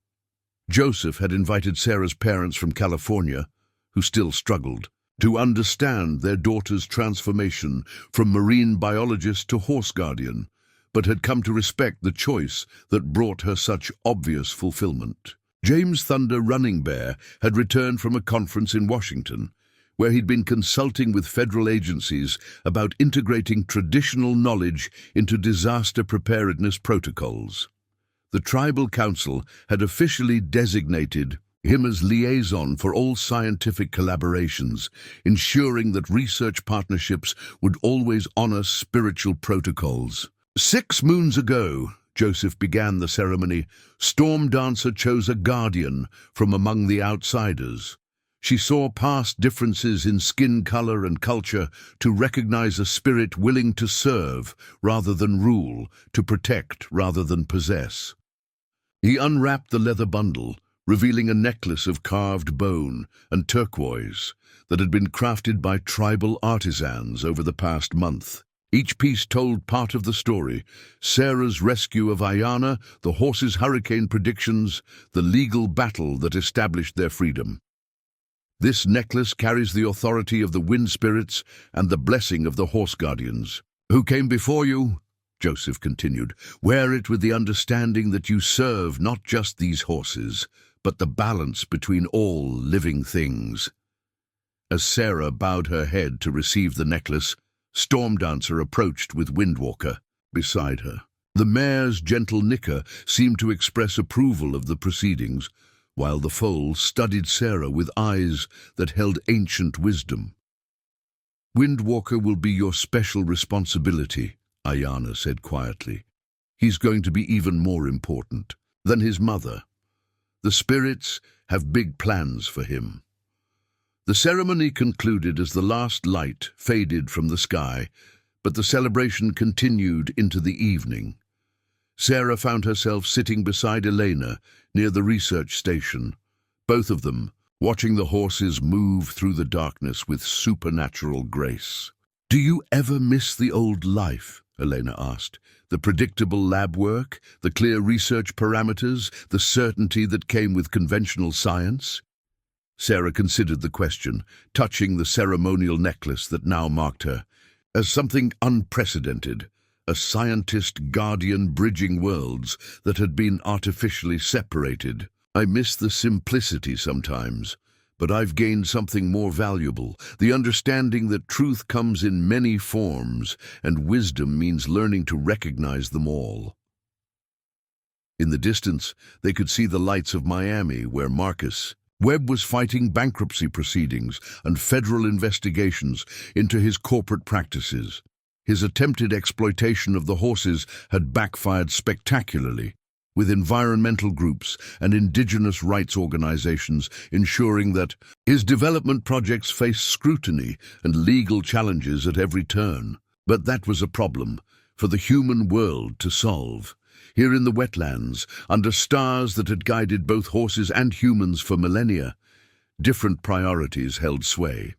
Joseph had invited Sarah's parents from California, who still struggled, to understand their daughter's transformation from marine biologist to horse guardian, but had come to respect the choice that brought her such obvious fulfillment. James Thunder Running Bear had returned from a conference in Washington, where he'd been consulting with federal agencies about integrating traditional knowledge into disaster preparedness protocols. The Tribal Council had officially designated him as liaison for all scientific collaborations, ensuring that research partnerships would always honor spiritual protocols. 6 moons ago, Joseph began the ceremony, Storm Dancer chose a guardian from among the outsiders. She saw past differences in skin color and culture to recognize a spirit willing to serve rather than rule, to protect rather than possess. He unwrapped the leather bundle, revealing a necklace of carved bone and turquoise that had been crafted by tribal artisans over the past month. Each piece told part of the story: Sarah's rescue of Ayana, the horses' hurricane predictions, the legal battle that established their freedom. This necklace carries the authority of the wind spirits and the blessing of the horse guardians. Who came before you? Joseph continued. Wear it with the understanding that you serve not just these horses, but the balance between all living things. As Sarah bowed her head to receive the necklace, Stormdancer approached with Windwalker beside her. The mare's gentle nicker seemed to express approval of the proceedings, while the foal studied Sarah with eyes that held ancient wisdom. Windwalker will be your special responsibility, Ayana said quietly. He's going to be even more important than his mother. The spirits have big plans for him. The ceremony concluded as the last light faded from the sky, but the celebration continued into the evening. Sarah found herself sitting beside Elena near the research station, both of them watching the horses move through the darkness with supernatural grace. "Do you ever miss the old life?" Elena asked. "The predictable lab work, the clear research parameters, the certainty that came with conventional science?" Sarah considered the question, touching the ceremonial necklace that now marked her. As something unprecedented, a scientist guardian bridging worlds that had been artificially separated. "I miss the simplicity sometimes, but I've gained something more valuable, the understanding that truth comes in many forms, and wisdom means learning to recognize them all." In the distance, they could see the lights of Miami, where Marcus Webb was fighting bankruptcy proceedings and federal investigations into his corporate practices. His attempted exploitation of the horses had backfired spectacularly, with environmental groups and indigenous rights organizations ensuring that his development projects faced scrutiny and legal challenges at every turn. But that was a problem for the human world to solve. Here in the wetlands, under stars that had guided both horses and humans for millennia, different priorities held sway.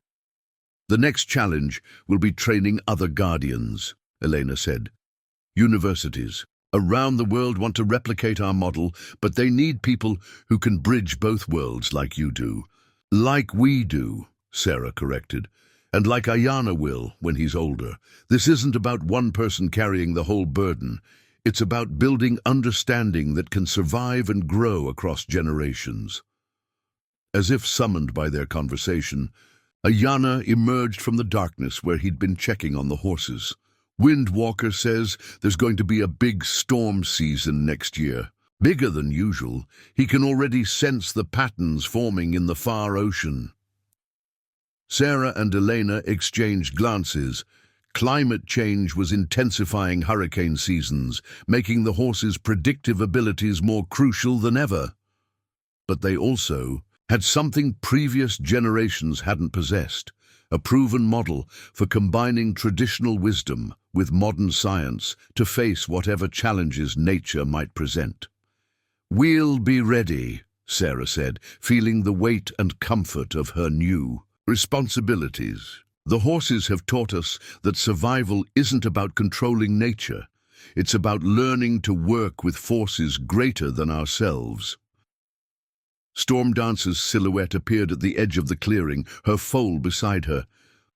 "The next challenge will be training other guardians," Elena said. "Universities around the world want to replicate our model, but they need people who can bridge both worlds like you do." "Like we do," Sarah corrected. "And like Ayana will when he's older. This isn't about one person carrying the whole burden. It's about building understanding that can survive and grow across generations." As if summoned by their conversation, Ayana emerged from the darkness where he'd been checking on the horses. "Windwalker says there's going to be a big storm season next year. Bigger than usual. He can already sense the patterns forming in the far ocean." Sarah and Elena exchanged glances. Climate change was intensifying hurricane seasons, making the horses' predictive abilities more crucial than ever. But they also had something previous generations hadn't possessed, a proven model for combining traditional wisdom with modern science to face whatever challenges nature might present. "We'll be ready," Sarah said, feeling the weight and comfort of her new responsibilities. "The horses have taught us that survival isn't about controlling nature. It's about learning to work with forces greater than ourselves." Stormdancer's silhouette appeared at the edge of the clearing, her foal beside her.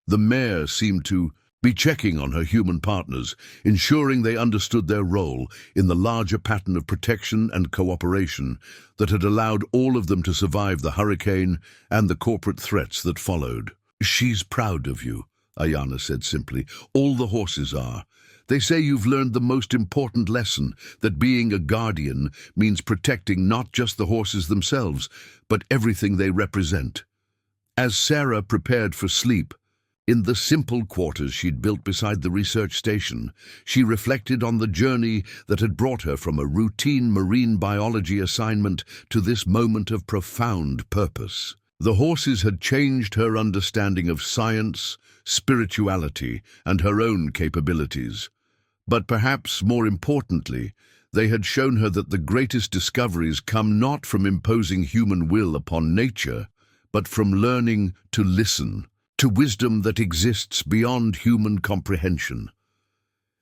The mare seemed to be checking on her human partners, ensuring they understood their role in the larger pattern of protection and cooperation that had allowed all of them to survive the hurricane and the corporate threats that followed. "She's proud of you," Ayana said simply. "All the horses are. They say you've learned the most important lesson, that being a guardian means protecting not just the horses themselves, but everything they represent." As Sarah prepared for sleep, in the simple quarters she'd built beside the research station, she reflected on the journey that had brought her from a routine marine biology assignment to this moment of profound purpose. The horses had changed her understanding of science, spirituality, and her own capabilities. But perhaps more importantly, they had shown her that the greatest discoveries come not from imposing human will upon nature, but from learning to listen, to wisdom that exists beyond human comprehension.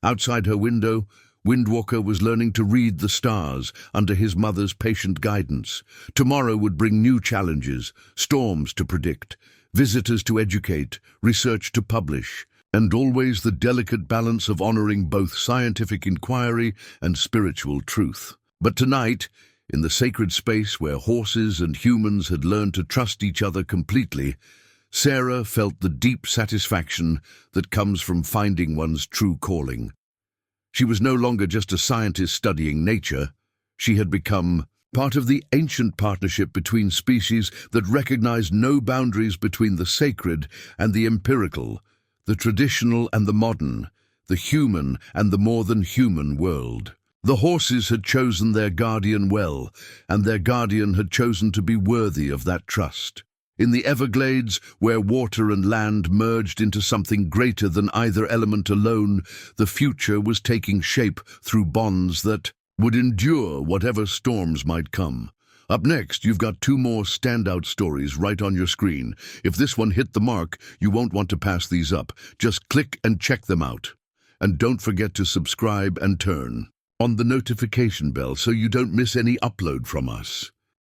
Outside her window, Windwalker was learning to read the stars under his mother's patient guidance. Tomorrow would bring new challenges, storms to predict, visitors to educate, research to publish, and always the delicate balance of honoring both scientific inquiry and spiritual truth. But tonight, in the sacred space where horses and humans had learned to trust each other completely, Sarah felt the deep satisfaction that comes from finding one's true calling. She was no longer just a scientist studying nature. She had become part of the ancient partnership between species that recognized no boundaries between the sacred and the empirical, the traditional and the modern, the human and the more than human world. The horses had chosen their guardian well, and their guardian had chosen to be worthy of that trust. In the Everglades, where water and land merged into something greater than either element alone, the future was taking shape through bonds that would endure whatever storms might come. Up next, you've got two more standout stories right on your screen. If this one hit the mark, you won't want to pass these up. Just click and check them out. And don't forget to subscribe and turn on the notification bell so you don't miss any upload from us.